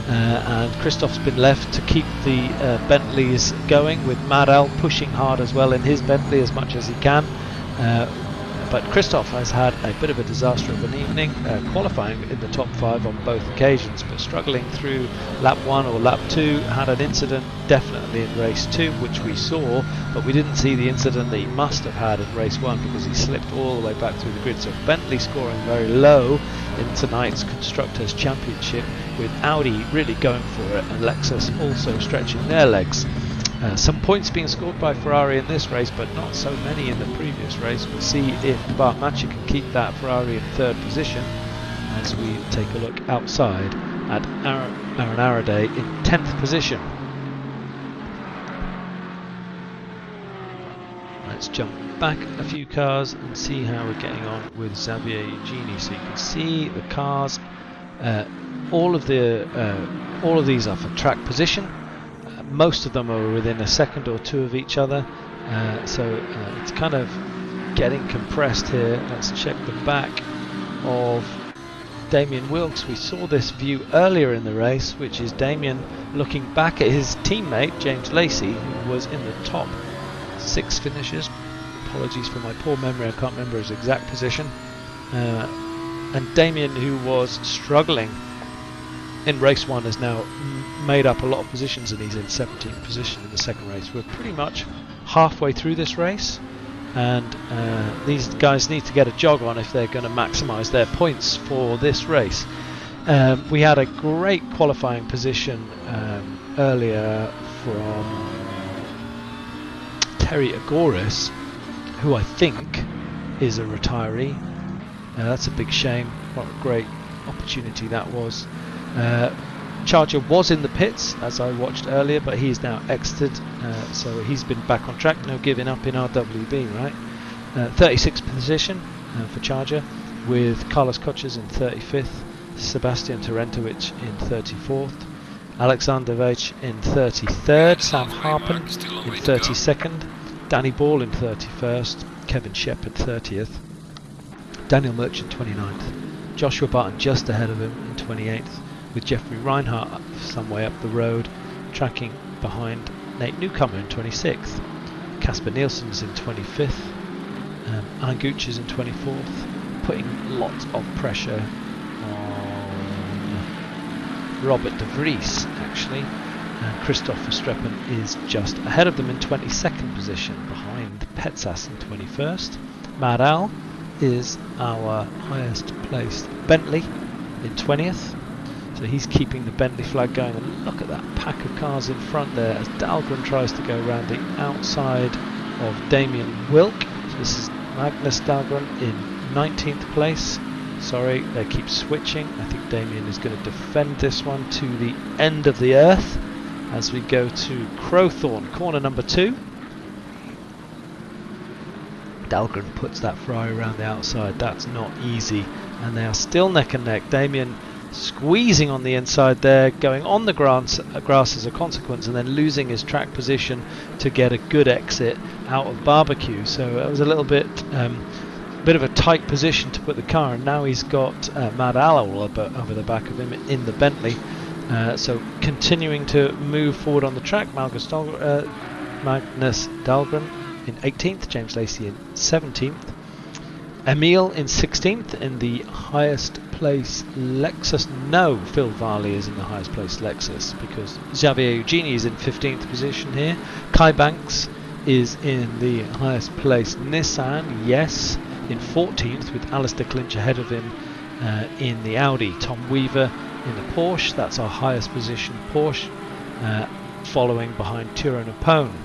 and Christoph's been left to keep the Bentleys going, with Madal pushing hard as well in his Bentley as much as he can. But Christoph has had a bit of a disaster of an evening, qualifying in the top 5 on both occasions, but struggling through lap 1 or lap 2, had an incident definitely in race 2, which we saw, but we didn't see the incident that he must have had in race 1 because he slipped all the way back through the grid. So Bentley scoring very low in tonight's Constructors Championship, with Audi really going for it and Lexus also stretching their legs. Some points being scored by Ferrari in this race, but not so many in the previous race. We'll see if Bart Mancha can keep that Ferrari in third position as we take a look outside at Aaron Araday in 10th position. Let's jump back a few cars and see how we're getting on with Xavier Eugenie. So you can see the cars, all of these are for track position. Most of them are within a second or 2 of each other, so it's kind of getting compressed here. Let's check the back of Damien Wilkes. We saw this view earlier in the race, which is Damien looking back at his teammate James Lacey, who was in the top 6 finishes. Apologies for my poor memory, I can't remember his exact position. And Damien, who was struggling in race 1, has now made up a lot of positions, and he's in 17th position in the second race. We're pretty much halfway through this race, and these guys need to get a jog on if they're going to maximise their points for this race. We had a great qualifying position earlier from Terry Agoris, who I think is a retiree. That's a big shame. What a great opportunity that was. Charger was in the pits as I watched earlier, but he's now exited, so he's been back on track. No giving up in RWB, right? 36th position for Charger, with Carlos Koches in 35th, Sebastian Terentovic in 34th, Alexander Veitch in 33rd, Sam Harpen in 32nd, Danny Ball in 31st, Kevin Shepherd 30th, Daniel Merchant 29th, Joshua Barton just ahead of him in 28th, with Jeffrey Reinhardt some way up the road, tracking behind Nate Newcomer in 26th. Casper Nielsen's in 25th, Alan Gooch is in 24th, putting lots of pressure on Robert de Vries actually, and Christoph Verstappen is just ahead of them in 22nd position, behind Petsas in 21st. Mad Al is our highest placed Bentley in 20th. So he's keeping the Bentley flag going, and look at that pack of cars in front there as Dahlgren tries to go around the outside of Damien Wilk. So this is Magnus Dahlgren in 19th place. Sorry, they keep switching. I think Damien is going to defend this one to the end of the earth as we go to Crowthorne, corner number 2. Dahlgren puts that Ferrari around the outside. That's not easy, and they are still neck and neck. Damien squeezing on the inside there, going on the grass as a consequence, and then losing his track position to get a good exit out of Barbecue. So it was a little bit of a tight position to put the car, and now he's got Mad Al over the back of him in the Bentley. So continuing to move forward on the track, Magnus Dahlgren in 18th, James Lacey in 17th, Emil in 16th in the highest place Lexus. No, Phil Varley is in the highest place Lexus, because Xavier Eugeni is in 15th position here. Kai Banks is in the highest place Nissan, yes, in 14th, with Alistair Clinch ahead of him in the Audi. Tom Weaver in the Porsche, that's our highest position Porsche, following behind Tyrone Apone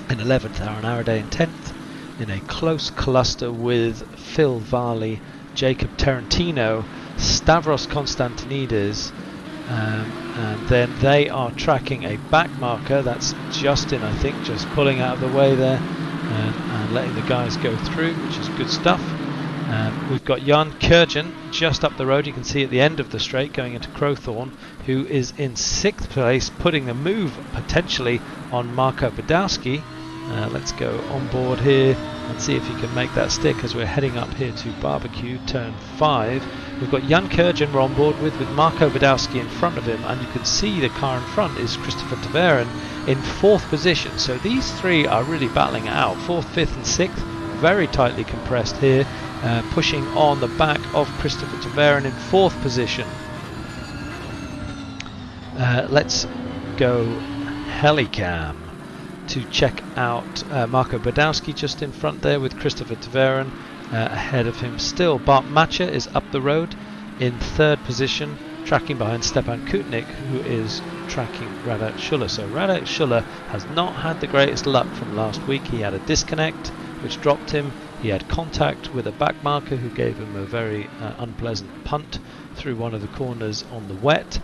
in 11th, Aaron Araday in 10th, in a close cluster with Phil Varley, Jacob Tarantino, Stavros Konstantinidis, and then they are tracking a back marker. That's Justin, I think, just pulling out of the way there and letting the guys go through, which is good stuff. We've got Jan Kurjan just up the road, you can see at the end of the straight going into Crowthorne, who is in 6th place, putting a move potentially on Marco Badowski. Let's go on board here and see if he can make that stick as we're heading up here to Barbecue, turn 5. We've got Jan Kurjan we're on board with Marco Badowski in front of him, and you can see the car in front is Christopher Taveren in 4th position. So these three are really battling it out, 4th, 5th and 6th, very tightly compressed here, pushing on the back of Christopher Taveren in 4th position. Let's go Helicam to check out Marco Badowski just in front there with Christopher Taveren ahead of him still. Bart Matcher is up the road in 3rd position, tracking behind Stepan Kutnik, who is tracking Radat Schuller. So Radat Schuller has not had the greatest luck from last week. He had a disconnect which dropped him. He had contact with a back marker who gave him a very unpleasant punt through one of the corners on the wet.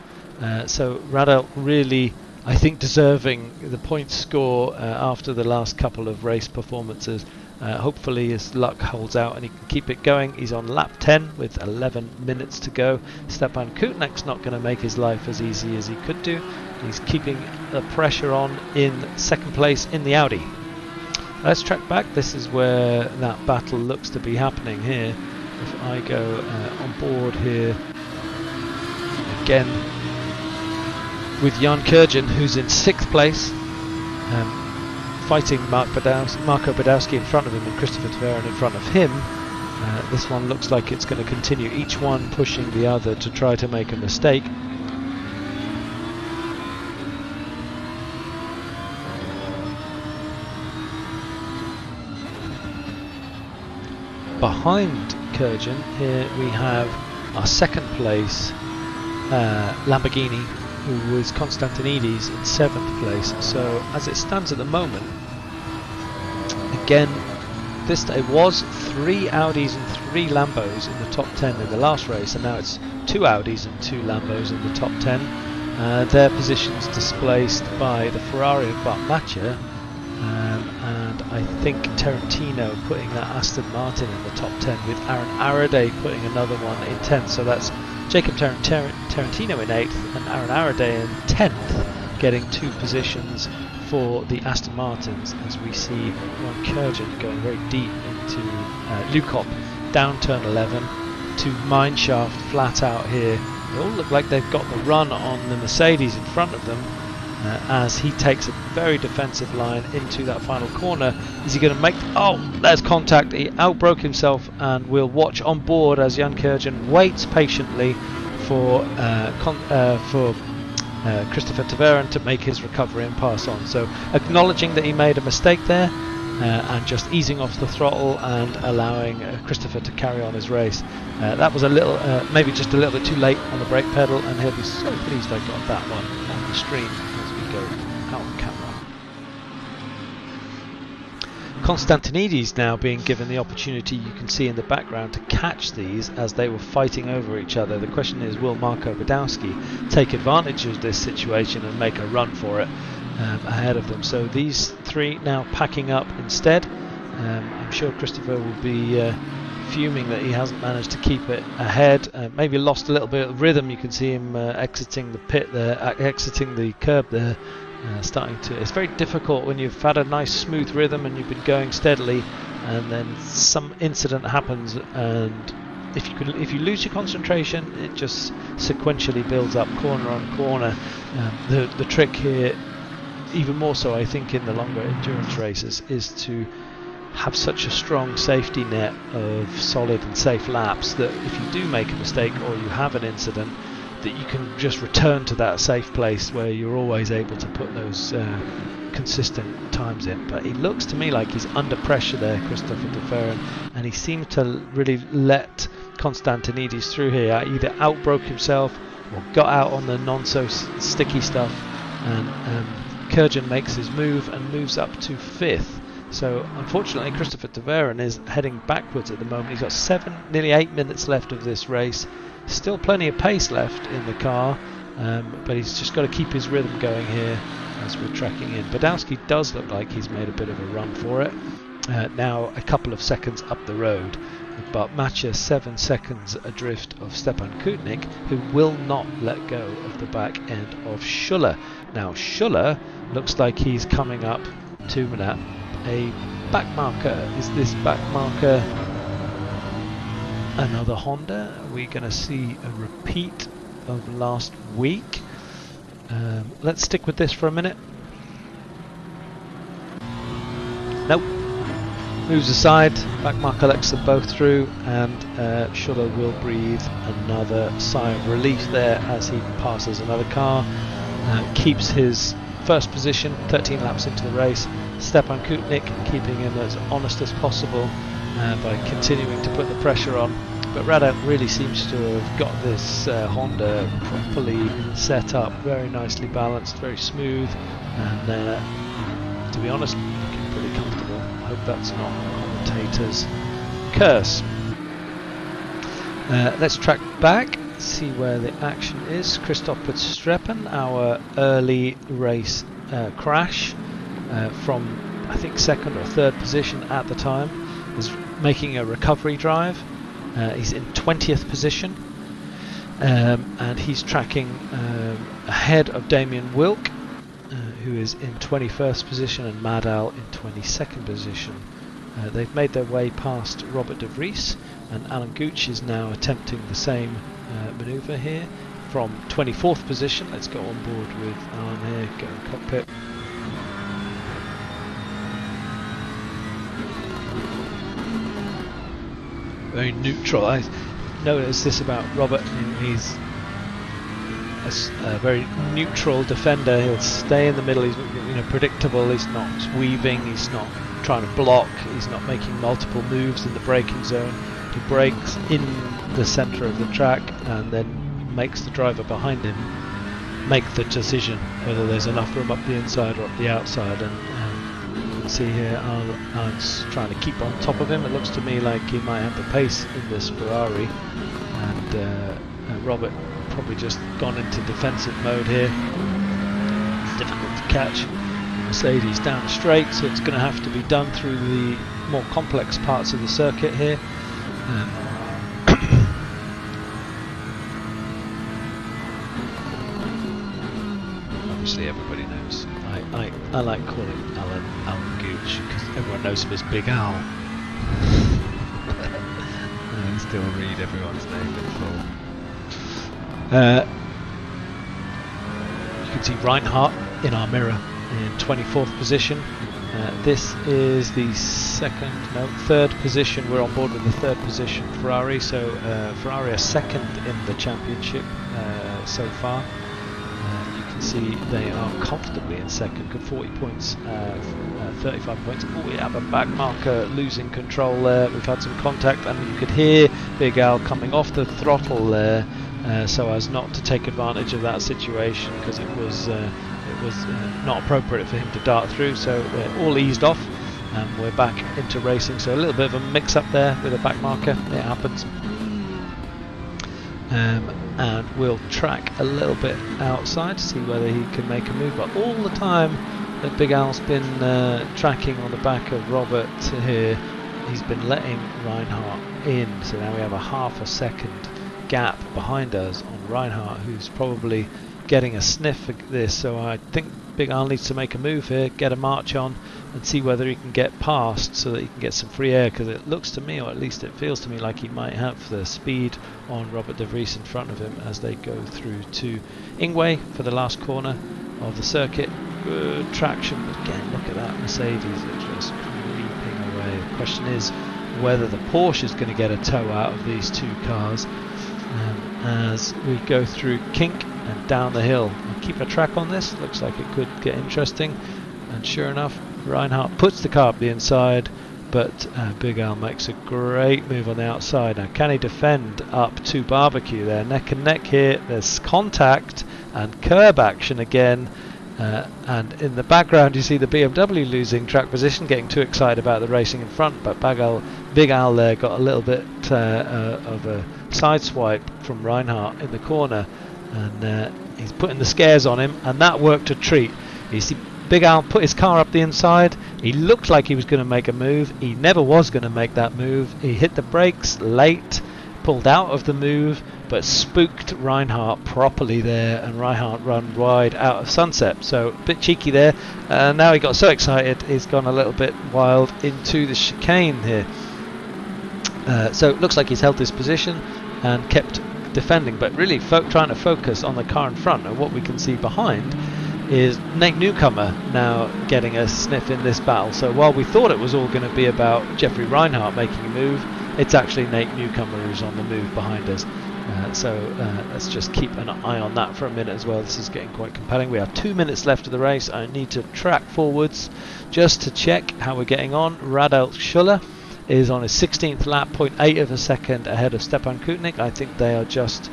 So Radat really, I think, deserving the point score after the last couple of race performances. Hopefully his luck holds out and he can keep it going. He's on lap 10 with 11 minutes to go. Stepan Kutnik's not going to make his life as easy as he could do. He's keeping the pressure on in 2nd place in the Audi. Let's track back. This is where that battle looks to be happening here. if I go on board here again with Jan Kurjan, who's in 6th place, fighting Marco Badowski in front of him and Christopher Taverin in front of him. This one looks like it's going to continue, each one pushing the other to try to make a mistake. Behind Kurjan here we have our 2nd place Lamborghini, who was Constantinides in 7th place. So as it stands at the moment, again, this day was 3 Audis and 3 Lambos in the top 10 in the last race, and now it's 2 Audis and 2 Lambos in the top 10. Their positions displaced by the Ferrari of Bart Matcher, and I think Tarantino putting that Aston Martin in the top 10, with Aaron Araday putting another one in 10th. So that's Jacob Tarantino in 8th and Aaron Araday in 10th, getting 2 positions for the Aston Martins, as we see Jan Kurjan going very deep into Lukop, down turn 11 to Mineshaft, flat out here. They all look like they've got the run on the Mercedes in front of them, as he takes a very defensive line into that final corner. Is he going to make... Oh, there's contact. He outbroke himself, and we'll watch on board as Jan Kurjan waits patiently for Christopher Taverin to make his recovery and pass on. So acknowledging that he made a mistake there, and just easing off the throttle and allowing Christopher to carry on his race. That was a little, maybe just a little bit too late on the brake pedal, and he'll be so pleased I got that one on the stream as we go out of camera. Constantinides now being given the opportunity, you can see in the background, to catch these as they were fighting over each other. The question is, will Marco Badowski take advantage of this situation and make a run for it ahead of them? So these 3 now packing up instead. I'm sure Christopher will be fuming that he hasn't managed to keep it ahead. Maybe lost a little bit of rhythm. You can see him exiting the pit there, exiting the curb there. It's very difficult when you've had a nice smooth rhythm and you've been going steadily, and then some incident happens, and if you lose your concentration, it just sequentially builds up corner on corner. The trick here, even more so I think in the longer endurance races, is to have such a strong safety net of solid and safe laps that if you do make a mistake or you have an incident, that you can just return to that safe place where you're always able to put those consistent times in. But it looks to me like he's under pressure there, Christopher Taverin, and he seemed to really let Constantinides through here. Either outbroke himself or got out on the non-so-sticky stuff, and Kurjan makes his move and moves up to 5th. So unfortunately Christopher Taverin is heading backwards at the moment. He's got nearly 8 minutes left of this race. Still plenty of pace left in the car, but he's just got to keep his rhythm going here as we're tracking in. Badowski does look like he's made a bit of a run for it. Now a couple of seconds up the road, but Matcher 7 seconds adrift of Stepan Kutnik, who will not let go of the back end of Schuller. Now Schuller looks like he's coming up to a back marker. Is this back marker another Honda? Are we going to see a repeat of last week? Let's stick with this for a minute. Nope. Moves aside, back marker lets them both through, and Schuller will breathe another sigh of relief there as he passes another car. Keeps his first position 13 laps into the race. Stepan Kutnik keeping him as honest as possible by continuing to put the pressure on. But Radat really seems to have got this Honda properly set up, very nicely balanced, very smooth, and to be honest, looking pretty comfortable. I hope that's not a commentator's curse. Let's track back, see where the action is. Christoph Verstappen, our early race crash from I think 2nd or 3rd position at the time, is making a recovery drive. He's in 20th position, and he's tracking ahead of Damien Wilk, who is in 21st position, and Madal in 22nd position. They've made their way past Robert de Vries, and Alan Gooch is now attempting the same manoeuvre here from 24th position. Let's go on board with Alan here, go in cockpit. Very neutral. I noticed this about Robert. He's a very neutral defender. He'll stay in the middle. He's predictable. He's not weaving. He's not trying to block. He's not making multiple moves in the braking zone. He brakes in the centre of the track and then makes the driver behind him make the decision whether there's enough room up the inside or up the outside. And you can see here Alan's trying to keep on top of him. It looks to me like he might have the pace in this Ferrari, and Robert probably just gone into defensive mode here. Difficult to catch Mercedes down the straight, so it's going to have to be done through the more complex parts of the circuit here. Obviously everybody knows I like calling Alan Gooch because everyone knows him as Big Al. I can still read everyone's name in full. You can see Reinhardt in our mirror in 24th position. This is the third position. We're on board with the third position Ferrari, so Ferrari are second in the championship so far. You can see they are comfortably in second, got 40 points, 35 points. Oh, we have a back marker losing control there. We've had some contact, and you could hear Big Al coming off the throttle there, so as not to take advantage of that situation, because it was not appropriate for him to dart through. So we're all eased off and we're back into racing. So a little bit of a mix up there with a back marker, it happens. And we'll track a little bit outside to see whether he can make a move. But all the time that Big Al's been tracking on the back of Robert here, he's been letting Reinhardt in. So now we have a half a second gap behind us on Reinhardt, who's probably getting a sniff at this. So I think Big Al needs to make a move here, get a march on, and see whether he can get past so that he can get some free air, because it looks to me, or at least it feels to me, like he might have the speed on Robert de Vries in front of him as they go through to Ingwe for the last corner of the circuit. Good traction, but again, look at that Mercedes, they're just creeping away. The question is whether the Porsche is going to get a tow out of these two cars as we go through Kink and down the hill. I'll keep a track on this, looks like it could get interesting, and sure enough, Reinhardt puts the car up the inside, but Big Al makes a great move on the outside. Now can he defend up to Barbecue there? Neck and neck here, there's contact and curb action again, and in the background you see the BMW losing track position, getting too excited about the racing in front, but Big Al there got a little bit of a side swipe from Reinhardt in the corner, and he's putting the scares on him, and that worked a treat. You see Big Al put his car up the inside. He looked like he was going to make a move. He never was going to make that move. He hit the brakes late, pulled out of the move, but spooked Reinhardt properly there, and Reinhardt run wide out of Sunset. So a bit cheeky there. Now he got so excited, he's gone a little bit wild into the chicane here. So it looks like he's held his position and kept defending, but really trying to focus on the car in front. And what we can see behind is Nate Newcomer now getting a sniff in this battle. So while we thought it was all going to be about Jeffrey Reinhardt making a move, it's actually Nate Newcomer who's on the move behind us. So let's just keep an eye on that for a minute as well. This is getting quite compelling. We have 2 minutes left of the race. I need to track forwards just to check how we're getting on. Radel Schuller is on his 16th lap, 0.8 of a second ahead of Stepan Kutnik. I think they are just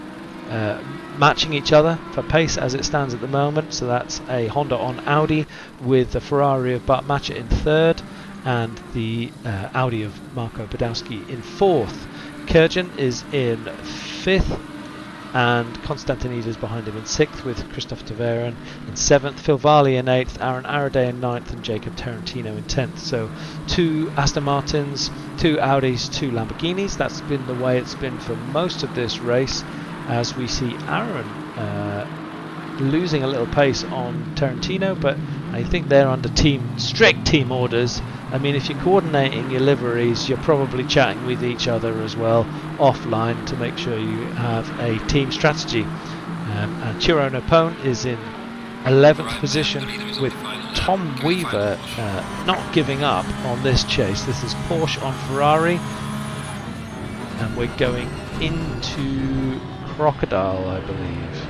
matching each other for pace as it stands at the moment. So that's a Honda on Audi with the Ferrari of Bart Matchett in third and the Audi of Marco Badowski in fourth. Kurjan is in fifth and Constantinidis is behind him in sixth, with Christophe Taveren in seventh, Phil Varley in eighth, Aaron Araday in ninth, and Jacob Tarantino in 10th. So 2 Aston Martins, 2 Audis, 2 Lamborghinis. That's been the way it's been for most of this race, as we see Aaron losing a little pace on Tarantino, but I think they're under strict team orders. I mean, if you're coordinating your liveries, you're probably chatting with each other as well offline to make sure you have a team strategy. And Chiro Napone is in 11th position with Tom Weaver not giving up on this chase. This is Porsche on Ferrari, and we're going into Crocodile, I believe.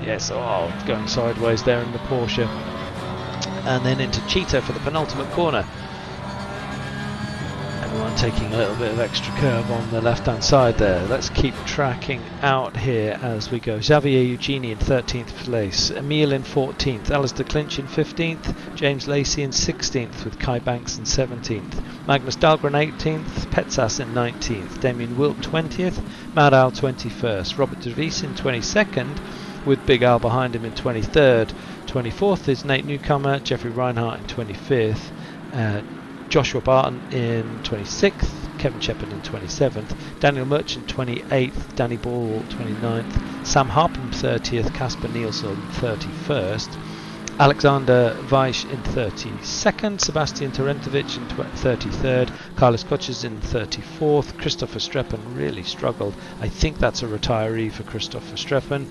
Yes, oh, it's going sideways there in the Porsche. And then into Cheetah for the penultimate corner. Everyone taking a little bit of extra curve on the left hand side there. Let's keep tracking out here as we go. Xavier Eugeni in 13th place, Emile in 14th, Alistair Clinch in 15th, James Lacey in 16th with Kai Banks in 17th, Magnus Dahlgren 18th, Petsas in 19th, Damien Wilt 20th, Mad Al 21st, Robert De Vries in 22nd with Big Al behind him in 23rd. 24th is Nate Newcomer, Jeffrey Reinhardt in 25th, Joshua Barton in 26th, Kevin Shepard in 27th, Daniel Merchant 28th, Danny Ball 29th, Sam Harpham 30th, Casper Nielsen 31st, Alexander Weiss in 32nd, Sebastian Terentovic in 33rd, Carlos Koches in 34th, Christopher Streppen really struggled. I think that's a retiree for Christopher Streppen.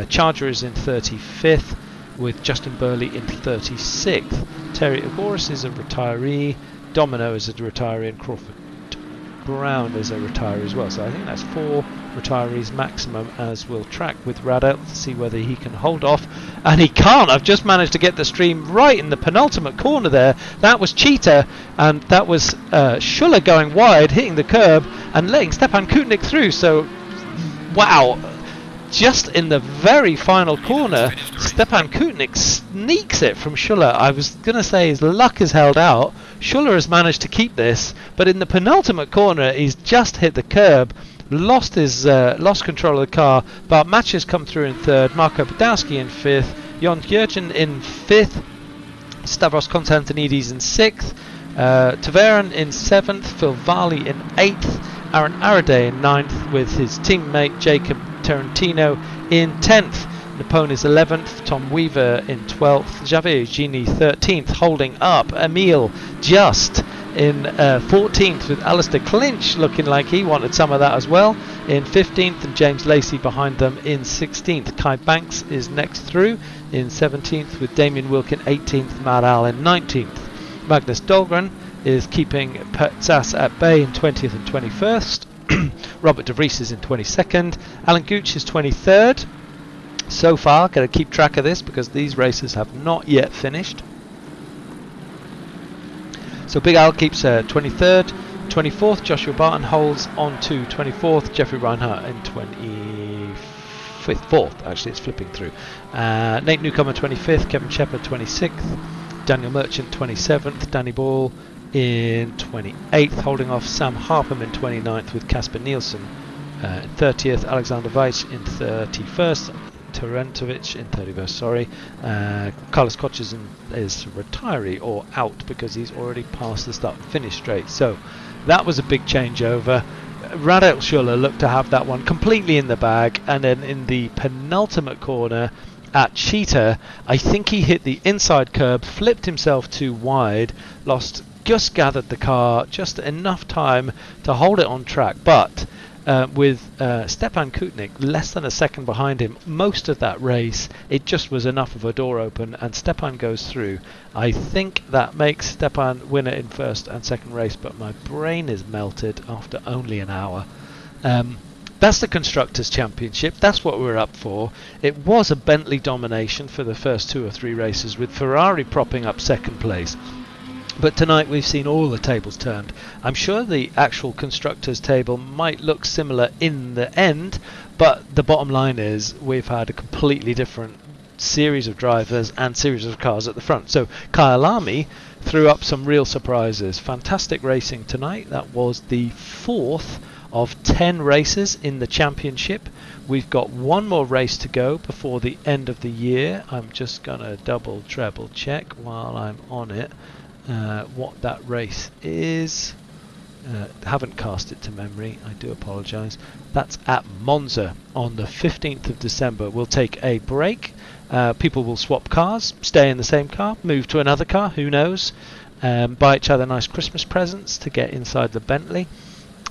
Charger is in 35th with Justin Burley in 36th. Terry Agoris is a retiree, Domino is a retiree, and Crawford Brown is a retiree as well. So I think that's 4 retirees maximum, as we'll track with Radel to see whether he can hold off. And he can't. I've just managed to get the stream right in the penultimate corner there. That was Cheetah, and that was Schuller going wide, hitting the curb and letting Stepan Kutnik through. So, wow. Just in the very final corner, Stepan Kutnik sneaks it from Schuller. I was going to say his luck is held out. Schuller has managed to keep this, but in the penultimate corner, he's just hit the curb, lost control of the car. Bart Matches come through in 3rd, Marco Badowski in 5th, Jon Jurgen in 5th, Stavros Konstantinidis in 6th, Tavern in 7th, Phil Varley in 8th, Aaron Araday in 9th with his teammate Jacob Tarantino in 10th. Napone is 11th, Tom Weaver in 12th, Xavier Eugeni 13th, holding up. Emile just in 14th with Alistair Clinch looking like he wanted some of that as well in 15th, and James Lacey behind them in 16th. Kai Banks is next through in 17th with Damien Wilkin 18th, Mad Al in 19th. Magnus Dahlgren is keeping Petsas at bay in 20th and 21st. Robert De Vries is in 22nd. Alan Gooch is 23rd. So far, got to keep track of this because these races have not yet finished. So Big Al keeps 23rd. 24th, Joshua Barton holds on to 24th. Jeffrey Reinhardt in 25th. 4th, actually, it's flipping through. Nate Newcomer 25th. Kevin Shepard 26th. Daniel Merchant 27th. Danny Ball in 28th, holding off Sam Harpham in 29th with Casper Nielsen in 30th, Alexander Weiss in 31st, Terentovic in 31st, sorry. Carlos Koches is retiree or out because he's already passed the start and finish straight. So that was a big changeover. Radek Schuller looked to have that one completely in the bag, and then in the penultimate corner at Cheetah, I think he hit the inside curb, flipped himself too wide, just gathered the car just enough time to hold it on track, but with Stepan Kutnik less than a second behind him most of that race, it just was enough of a door open and Stepan goes through. I think that makes Stepan winner in first and second race, but my brain is melted after only an hour. That's the Constructors' Championship. That's what we're up for. It was a Bentley domination for the first 2 or 3 races, with Ferrari propping up second place. But tonight we've seen all the tables turned. I'm sure the actual Constructors' table might look similar in the end, but the bottom line is we've had a completely different series of drivers and series of cars at the front. So Kyalami threw up some real surprises. Fantastic racing tonight. That was the 4th of 10 races in the championship. We've got one more race to go before the end of the year. I'm just going to double treble check while I'm on it what that race is. Haven't cast it to memory, I do apologise. That's at Monza on the 15th of December. We'll take a break People will swap cars, stay in the same car, move to another car, who knows, buy each other nice Christmas presents to get inside the Bentley.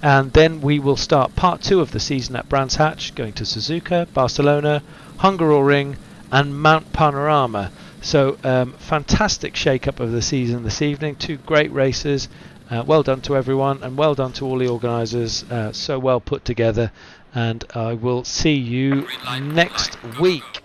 And then we will start part 2 of the season at Brands Hatch, going to Suzuka, Barcelona, Hungaroring and Mount Panorama. So fantastic shake-up of the season this evening. 2 great races. Well done to everyone, and well done to all the organisers. So well put together, and I will see you next week.